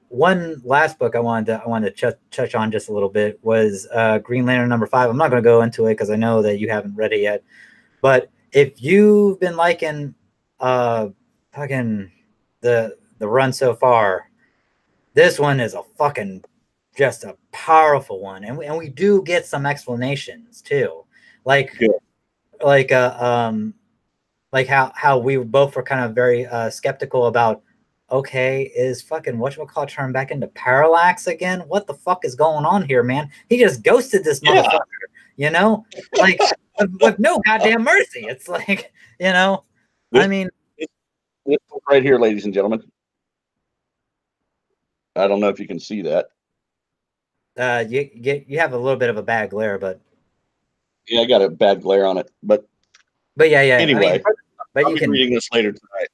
One last book I wanted to touch on just a little bit was Green Lantern #5. I'm not going to go into it because I know that you haven't read it yet. But if you've been liking fucking the run so far, this one is just a powerful one, and we do get some explanations too, like how we both were kind of very skeptical about. Okay, is fucking whatchamacallit turned back into Parallax again? What the fuck is going on here, man? He just ghosted this motherfucker, like with no goddamn mercy. It's like, I mean, this right here, ladies and gentlemen. I don't know if you can see that. You have a little bit of a bad glare, but yeah, I got a bad glare on it, but yeah. Anyway, but I'll be reading this later tonight.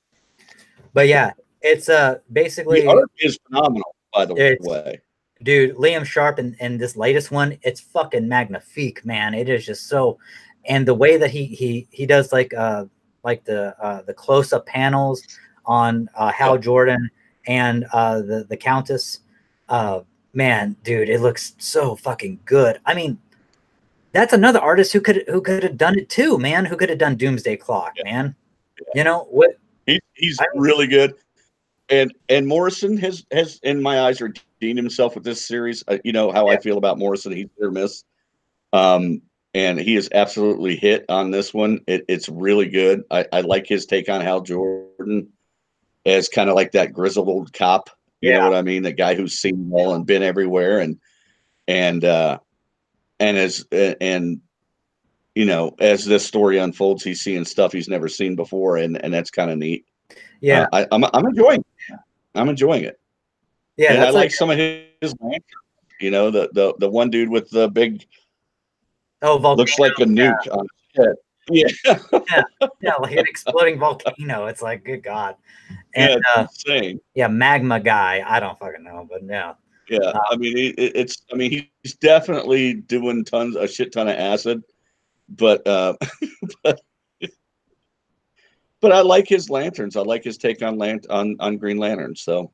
But yeah. It's basically the art is phenomenal, by the way. Dude, Liam Sharp in this latest one, it's fucking magnifique, man. It is just so, and the way that he does like the close up panels on Hal Jordan and the Countess, man, dude, it looks so fucking good. I mean, that's another artist who could have done it too, man. Who could have done Doomsday Clock, man. What? He's really good. And Morrison has in my eyes redeemed himself with this series. How I feel about Morrison. He's hit or miss. And he is absolutely hit on this one. It's really good. I like his take on Hal Jordan as kind of like that grizzled old cop. You know what I mean? The guy who's seen them all and been everywhere, and as this story unfolds, he's seeing stuff he's never seen before, and that's kind of neat. Yeah, I'm enjoying it. I'm enjoying it. Yeah, and I like some of his lanterns. The one dude with the big volcano, looks like a nuke on his head. Yeah, like an exploding volcano. It's like, good God. And it's insane. Yeah, magma guy. I don't fucking know, but yeah. Yeah, I mean, he's definitely doing a shit ton of acid, but but I like his lanterns. I like his take on Green Lantern. So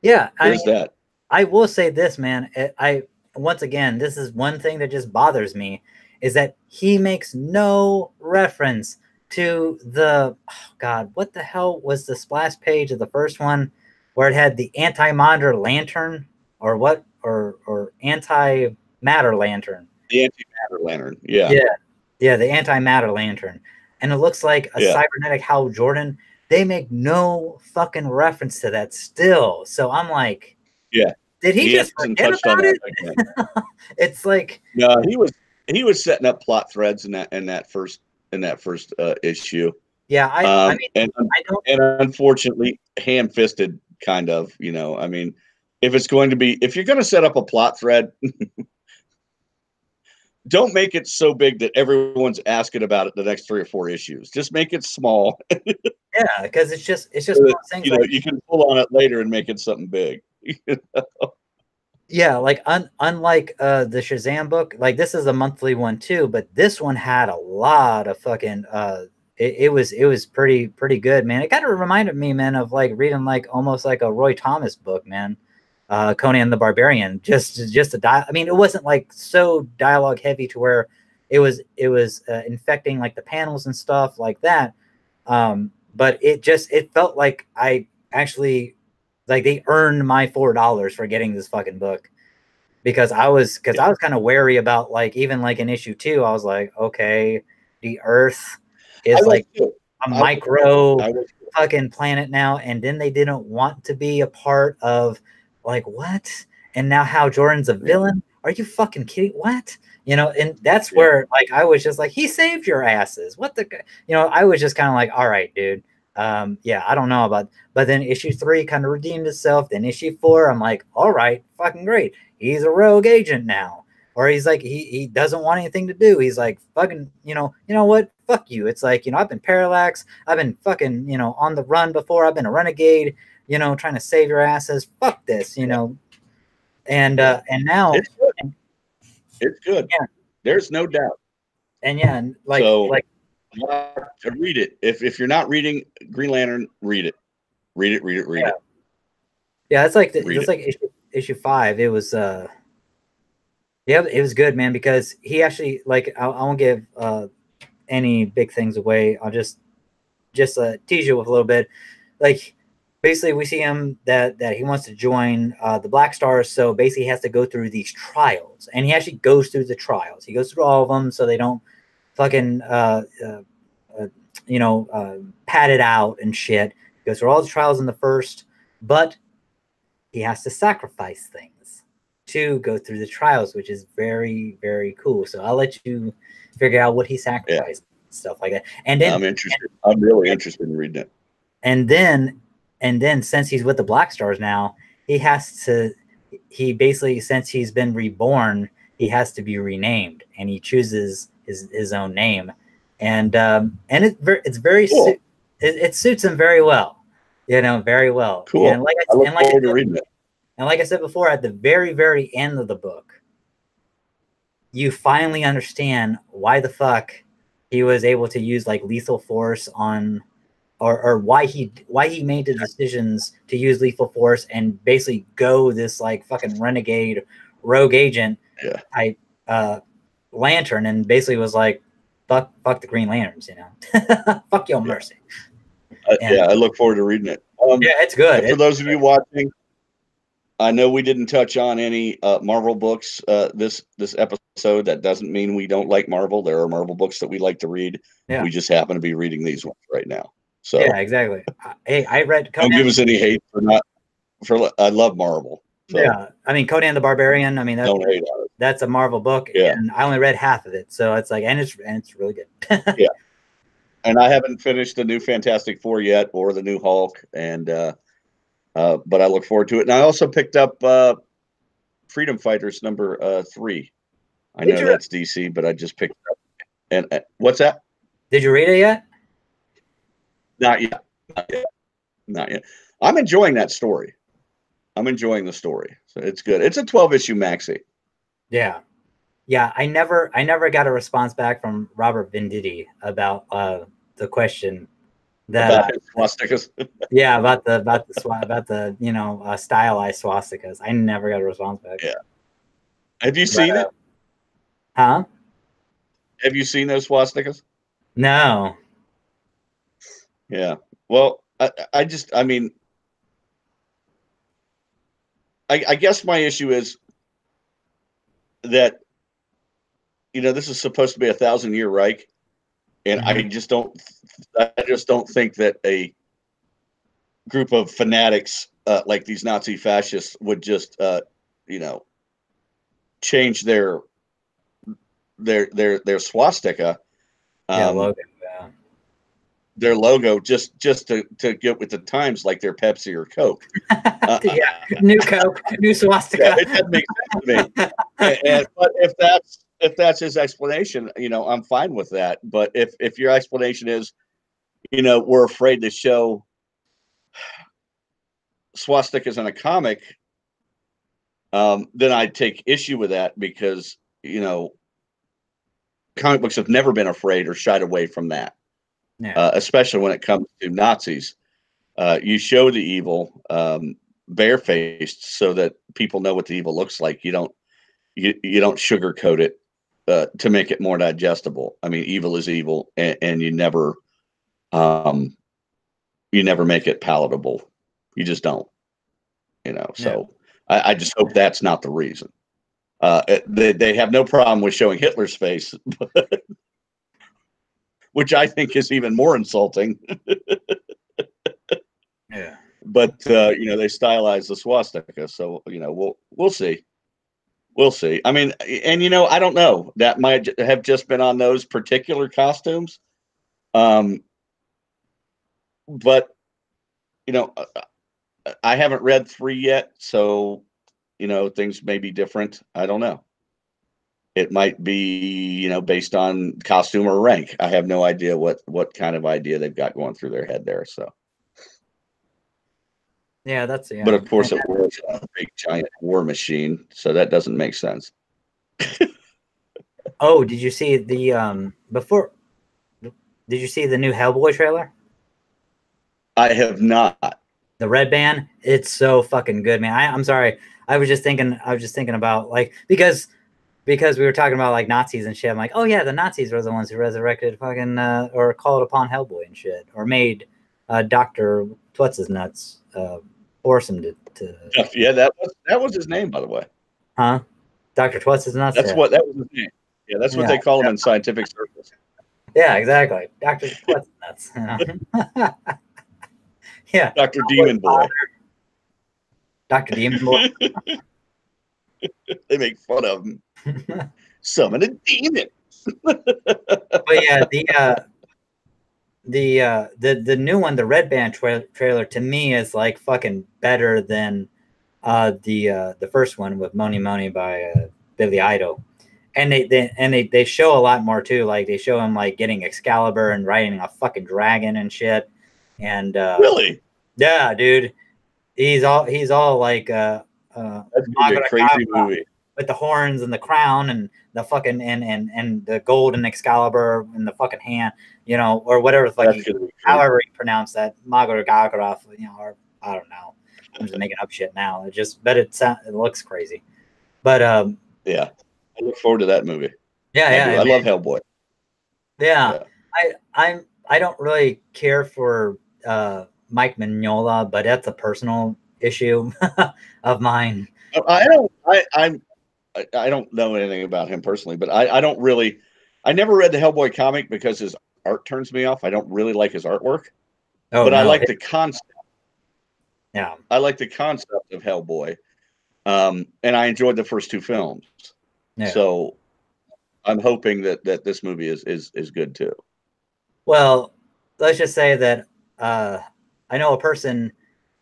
yeah, there's that. I will say this, man. Once again, this is one thing that just bothers me, is that he makes no reference to what the hell was the splash page of the first one where it had the antimatter lantern or antimatter lantern. The antimatter lantern, yeah, the antimatter lantern. And it looks like a cybernetic Hal Jordan. They make no fucking reference to that still. So I'm like, did he just forget about it? It's like, no, he was setting up plot threads in that first issue. Yeah, I mean, and unfortunately, ham-fisted kind of. I mean, if you're going to set up a plot thread. Don't make it so big that everyone's asking about it the next 3 or 4 issues. Just make it small. Yeah, because it's just so that, you can pull on it later and make it something big. Yeah, like unlike the Shazam book, like this is a monthly one too, but this one had a lot of fucking it was pretty good, man. It kind of reminded me, man, of like reading like almost like a Roy Thomas book, man. Conan the Barbarian. Just a I mean, it wasn't like so dialogue heavy to where it was infecting like the panels and stuff like that. But it felt like I actually like they earned my $4 for getting this fucking book because I was kind of wary about like even like in issue 2, I was like, okay, the Earth I is was like too. a I was, micro I was fucking planet now, and then they didn't want to be a part of like what? And now Hal Jordan's a yeah, villain? Are you fucking kidding? What? You know, and that's yeah. where like I was just like, he saved your asses. What the you know, I was just kind of like, all right, dude. Yeah, I don't know about but then issue 3 kind of redeemed itself. Then issue 4, I'm like, all right, fucking great. He's a rogue agent now. Or he's like he doesn't want anything to do. He's like fucking, you know what? Fuck you. It's like, I've been parallax, I've been fucking, on the run before, I've been a renegade, trying to save your asses. Fuck this, Yeah. and now It's good. and, It's good. yeah, There's no doubt. and So like read it. If you're not reading Green Lantern, read it. Read it. Read it. Read yeah, it. yeah, it's like Read it's it. like issue 5. It was yeah, it was good, man, because he actually like I won't give any big things away. I'll just tease you with a little bit. Like basically, we see him that he wants to join the Black Stars, so basically he has to go through these trials, and he actually goes through the trials. He goes through all of them, so they don't fucking uh, pad it out and shit. He goes through all the trials in the first, but he has to sacrifice things to go through the trials, which is very, very cool. So I'll let you figure out what he Yeah. sacrificed, stuff like that. And then I'm interested. I'm really interested in reading it. and then since he's with the Black Stars now, he has to he basically, since he's been reborn, he has to be renamed, and he chooses his own name. And it's very Cool. it suits him very well, very well. Cool. And I look forward to reading it. and like I said before, at the very, very end of the book, you finally understand why the fuck he was able to use like lethal force on, or why he made the decisions to use lethal force and basically go this like fucking renegade rogue agent Yeah. type lantern, and basically was like, fuck the Green Lanterns, fuck your mercy. And I look forward to reading it. yeah, it's good. For those of you watching, I know we didn't touch on any Marvel books this episode. That doesn't mean we don't like Marvel. There are Marvel books that we like to read. Yeah. We just happen to be reading these ones right now. So yeah, exactly. Hey, I read don't give us any hate for not. I love Marvel. So yeah, I mean Conan the Barbarian. I mean don't hate on it. that's a Marvel book, Yeah. and I only read half of it, so it's like, and it's really good. Yeah, and I haven't finished the new Fantastic Four yet, or the new Hulk, and but I look forward to it. And I also picked up Freedom Fighters number 3. I know that's DC, but I just picked it up. And what's that? Did you read it yet? Not yet. Not yet. Not yet. I'm enjoying that story. I'm enjoying the story, so it's good. It's a 12-issue maxi. Yeah, yeah. I never got a response back from Robert Venditti about the question that About his swastikas. yeah, about the stylized swastikas. I never got a response back. Yeah. Have you seen it? Huh? Have you seen those swastikas? No. Yeah. Well, I mean, I guess my issue is that, this is supposed to be 1,000-year Reich, and I just don't think that a group of fanatics like these Nazi fascists would just, change their swastika, Logan. their logo just to get with the times, like their Pepsi or Coke. Yeah, new Coke, new swastika. Yeah, it doesn't make sense to me. But if that's his explanation, I'm fine with that. But if your explanation is, we're afraid to show swastikas in a comic, then I'd take issue with that because, you know, comic books have never been afraid or shied away from that, Yeah. especially when it comes to Nazis. You show the evil barefaced so that people know what the evil looks like. You don't sugarcoat it to make it more digestible. I mean, evil is evil, and um, you never make it palatable. You just don't, you know. So I just hope that's not the reason. They have no problem with showing Hitler's face, which I think is even more insulting. Yeah. But you know, they stylize the swastika, so you know, we'll see. We'll see. I mean, and you know, I don't know. That might have just been on those particular costumes. But you know, I haven't read 3 yet, so you know, things may be different. I don't know. It might be, you know, based on costume or rank. I have no idea what kind of idea they've got going through their head there. So, Yeah, that's but of course, it was a big giant war machine, so that doesn't make sense. Oh, did you see the before? Did you see the new Hellboy trailer? I have not. The red band. It's so fucking good, man. I'm sorry. I was just thinking about like because we were talking about like Nazis and shit. I'm like, oh yeah, the Nazis were the ones who resurrected fucking or called upon Hellboy and shit, or made Doctor What's his nuts force him to. Yeah, that was his name, by the way. Huh? Dr. What's his nuts? That was his name. Yeah, that's what they call him in scientific circles. Yeah, exactly. Dr. What's nuts? You know? Yeah. Dr. Demon Boy. Dr. Demon Boy. They make fun of him. Summon a demon. But yeah, the new one, the Red Band trailer, to me is like fucking better than the first one with Moni Moni by Billy Idol. And they show a lot more too. Like they show him like getting Excalibur and riding a fucking dragon and shit. And really, yeah, dude, he's all like that's gonna be a crazy movie with the horns and the crown and the fucking and the golden Excalibur in the fucking hand, you know, or whatever the fuck however you pronounce that, Magoragagraph, you know, or I don't know. I'm just making up shit now. It looks crazy, but yeah. I look forward to that movie. Yeah, I love Hellboy. Yeah. I don't really care for Mike Mignola, but that's a personal issue of mine. I don't know anything about him personally, but I don't really. I never read the Hellboy comic because his art turns me off. I don't really like his artwork, but I like the concept. Yeah, I like the concept of Hellboy, and I enjoyed the first 2 films. Yeah. So I'm hoping that this movie is good too. Well, let's just say that I know a person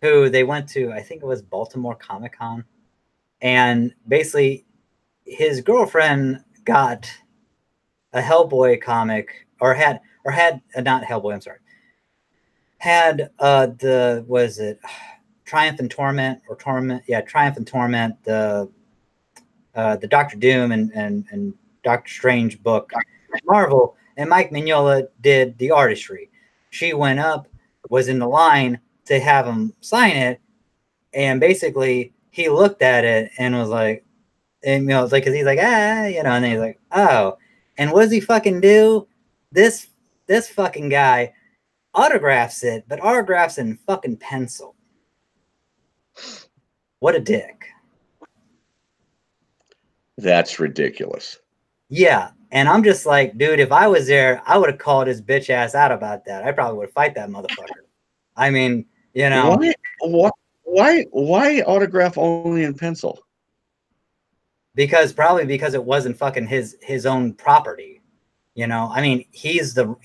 who they went to, I think it was Baltimore Comic-Con, and basically his girlfriend got a Hellboy comic had not Hellboy, I'm sorry. Had Triumph and Torment or Torment, yeah, Triumph and Torment, the Doctor Doom and Doctor Strange book, Marvel, and Mike Mignola did the artistry. She went up, was in the line to have him sign it, and basically he looked at it and was like, and you know, it's like, cause he's like, you know, and then he's like, oh, and what does he fucking do? This fucking guy autographs it, but autographs in fucking pencil. What a dick. That's ridiculous. Yeah. And I'm just like, dude, if I was there, I would have called his bitch ass out about that. I probably would fight that motherfucker. I mean, you know. Why autograph only in pencil? Probably because it wasn't fucking his own property. You know, I mean, he's the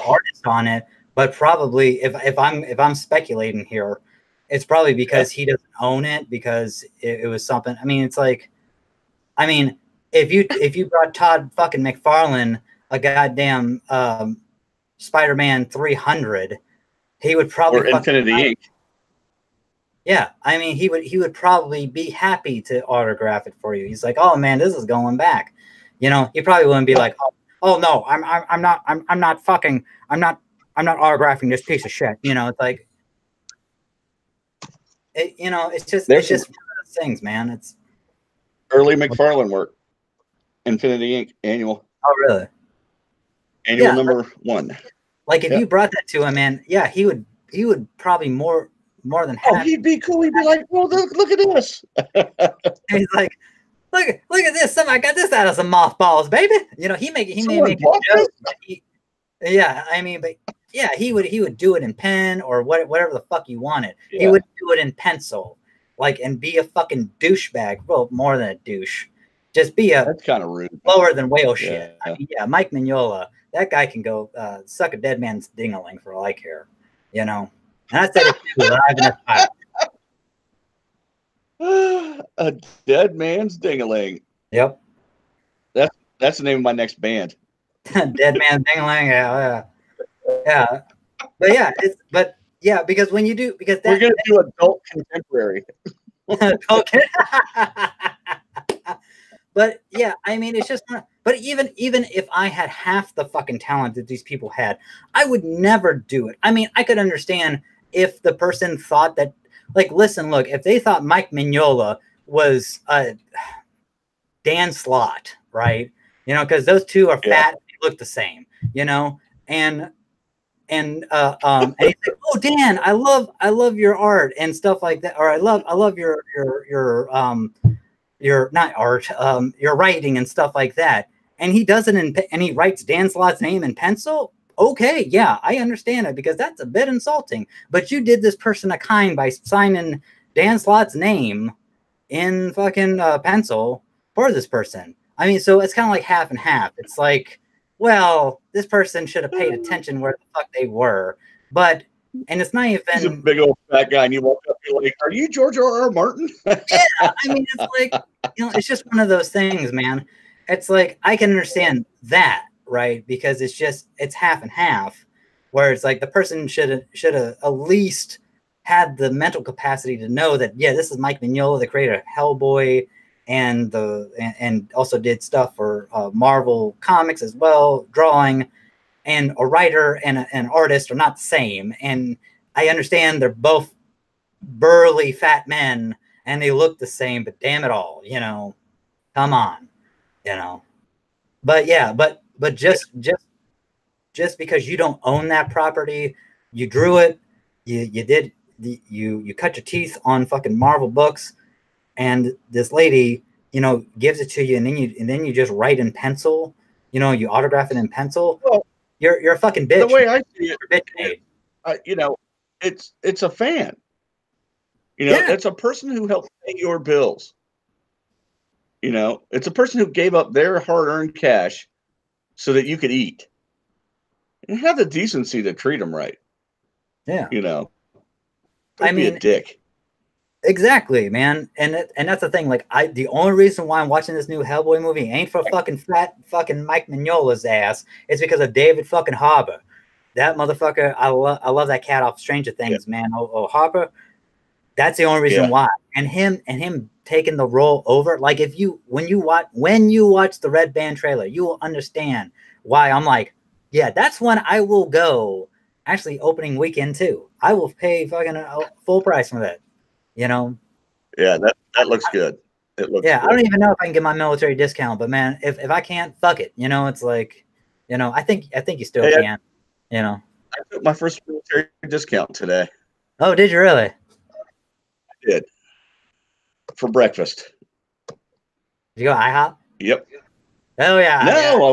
artist on it, but probably if I'm speculating here, it's probably because he doesn't own it, because it was something. I mean, it's like, I mean, if you brought Todd fucking McFarlane a goddamn Spider-Man 300, he would probably or Infinity Inc. Yeah, I mean, he would probably be happy to autograph it for you. He's like, oh man, this is going back. You know, he probably wouldn't be like, oh no, I'm not fucking, I'm not autographing this piece of shit. You know, it's like, you know, There's it's some just one of those things, man. It's early McFarlane work. Infinity Inc. annual oh really? Yeah, number 1. like if Yep. you brought that to him, man, yeah, he would probably more than Oh, happy. he'd be cool. He'd be like, "Well, look at this." He's like, look at this. Somebody got this out of some mothballs, baby. You know, he may Someone make a bought joke. this? Yeah, I mean, but yeah, he would do it in pen or whatever the fuck you wanted. Yeah. He would do it in pencil, like, and be a fucking douchebag. Well, more than a douche, just be a That's kind of rude. lower than whale Yeah. shit. I mean, yeah, Mike Mignola, that guy can go suck a dead man's dingaling for all I care, you know. And I said it too, live in a fire. A dead man's dingaling. Yep, That's the name of my next band. dead man's dingaling. Yeah. But yeah, because when you do, because We're gonna do adult contemporary. okay. But yeah, I mean, it's just not. But even if I had half the fucking talent that these people had, I would never do it. I mean, I could understand if the person thought that, like, listen, look, if they thought Mike Mignola was Dan Slott, right? You know, because those two are fat, they look the same, you know, and and he's like, oh Dan, I love your art and stuff like that, or I love your not art, your writing and stuff like that. And he does it and he writes Dan Slott's name in pencil. Okay, yeah, I understand it because that's a bit insulting. But you did this person a kind by signing Dan Slott's name in fucking pencil for this person. I mean, so it's kind of like half and half. It's like, well, this person should have paid attention where the fuck they were, but. And it's not even. He's a big old fat guy, and you walk up and you're like, "Are you George R.R. Martin?" Yeah, I mean, it's like, you know, it's just one of those things, man. It's like I can understand that, right? Because it's half and half, where it's like the person should have at least had the mental capacity to know that, yeah, this is Mike Mignola, the creator of Hellboy, and also did stuff for Marvel Comics as well, drawing. And a writer and an artist are not the same. And I understand they're both burly fat men and they look the same, but damn it all, you know, come on, you know. But yeah, but just because you don't own that property, you drew it, you cut your teeth on fucking Marvel books, and this lady, you know, gives it to you, and then you just write in pencil, you know, you autograph it in pencil. Well, you're a fucking bitch. The way I see it, you know, it's a fan. You know, it's a person who helped pay your bills. You know, it's a person who gave up their hard-earned cash so that you could eat. And have the decency to treat them right. Yeah. You know, don't be a dick. Exactly, man. And that's the thing. Like, the only reason why I'm watching this new Hellboy movie ain't for fucking fat fucking Mike Mignola's ass. It's because of David fucking Harbour. That motherfucker, I love that cat off Stranger Things, man. Oh, Harbour. That's the only reason why. And him taking the role over. Like, when you watch the Red Band trailer, you will understand why I'm like, yeah, that's when I will go. Actually, opening weekend too. I will pay fucking full price for that. You know. Yeah, that looks good. It looks. Yeah, good. I don't even know if I can get my military discount, but man, if I can't, fuck it. You know, it's like, you know, I think you still can. You know. I took my first military discount today. Oh, did you really? I did. For breakfast. Did you go IHOP? Yep. Oh yeah. No, I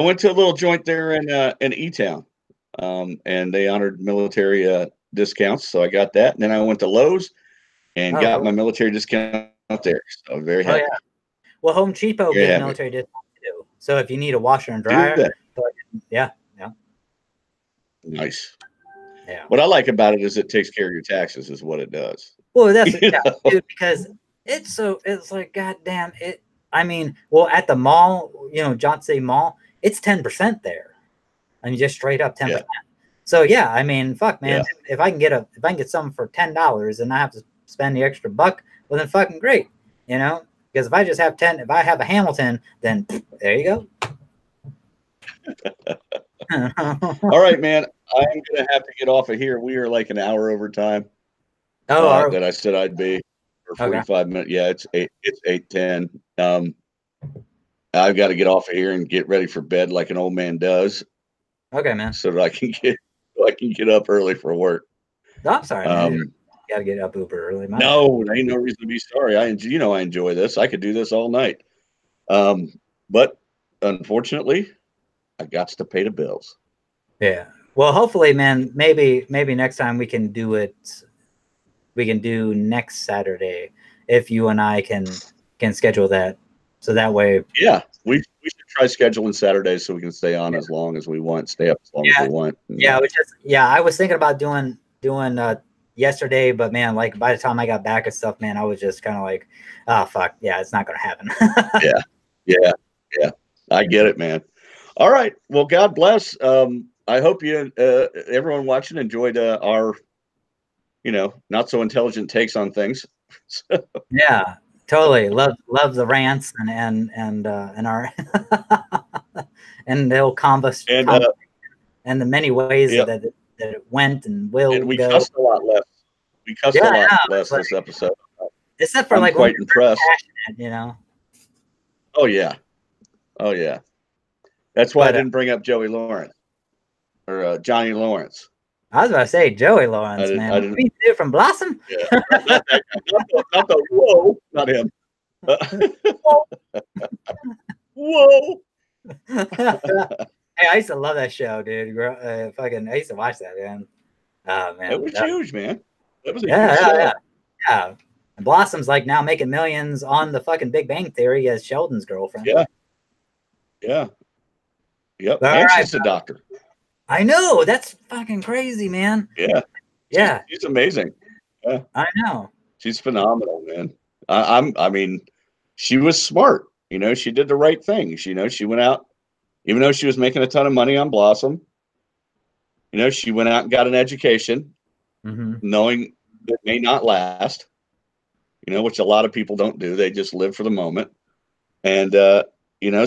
went to a little joint there in E-Town, and they honored military discounts, so I got that. And then I went to Lowe's and got my military discount there. So I'm very happy. Yeah. Well, Home Depot gives military discount too. So if you need a washer and dryer, yeah. Nice. Yeah. What I like about it is it takes care of your taxes, is what it does. Well, that's dude, because it's like, goddamn it. I mean, well, at the mall, you know, Johnson Mall, it's 10% there. I mean, just straight up 10%. So yeah, I mean, fuck, man. Yeah. If I can get something for $10 and I have to spend the extra buck, well then fucking great, you know. Because if I just have if I have a Hamilton, then there you go. All right, man. I am gonna have to get off of here. We are like an hour over time that I said I'd be for 45 minutes. Yeah, it's 8:10. I've got to get off of here and get ready for bed like an old man does. Okay, man. So that I can get up early for work. No, I'm sorry, man. You gotta get up uber early, man. No, there ain't no reason to be sorry. I enjoy this. I could do this all night. But unfortunately, I got to pay the bills. Yeah. Well, hopefully, man, maybe next time we can do it. We can do next Saturday if you and I can schedule that. So that way. Yeah, we should try scheduling Saturdays so we can stay on as long as we want, stay up as long as we want. I was thinking about doing yesterday, but man, like by the time I got back and stuff, man, I was just kind of like, oh fuck, yeah, it's not gonna happen. yeah. I get it, man. All right. Well, God bless. I hope you, everyone watching, enjoyed our, not so intelligent takes on things. Yeah, totally. Love the rants and our and they'll converse and the many ways that it went and will. And we go. cussed a lot less. We cussed a lot less this episode. Except for I'm quite impressed. Oh yeah. That's why I didn't bring up Joey Lawrence or Johnny Lawrence. I was about to say Joey Lawrence, man. What do you do from Blossom? Yeah, not that guy. Not the whoa, not him. Whoa. Hey, I used to love that show, dude. I used to watch that, man. Oh man, it was huge, man. That was a huge show. Yeah. And Blossom's like now making millions on the fucking Big Bang Theory as Sheldon's girlfriend. Yeah. Yep. And she's a doctor. I know. That's fucking crazy, man. Yeah. She's amazing. Yeah. I know. She's phenomenal, man. I mean, she was smart. She did the right thing. She went out, even though she was making a ton of money on Blossom. She went out and got an education, knowing it may not last. Which a lot of people don't do. They just live for the moment. And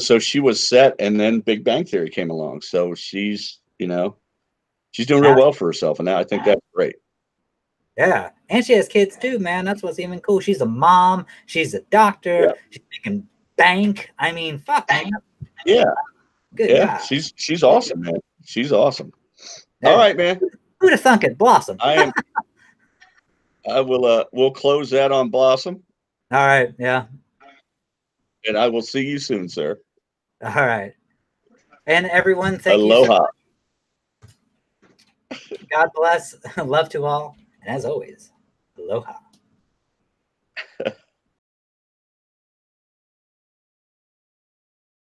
so she was set, and then Big Bang Theory came along. So she's doing real well for herself, and now I think that's great. Yeah, and she has kids too, man. That's what's even cool. She's a mom. She's a doctor. Yeah. She's making bank. I mean, fuck, man. Yeah. Good. Yeah. She's awesome, man. She's awesome. Yeah. All right, man. Who'd have thunk it, Blossom? I will. We'll close that on Blossom. All right. Yeah. And I will see you soon, sir. All right. And everyone, thank Aloha. you. God bless. Love to all. And as always, aloha.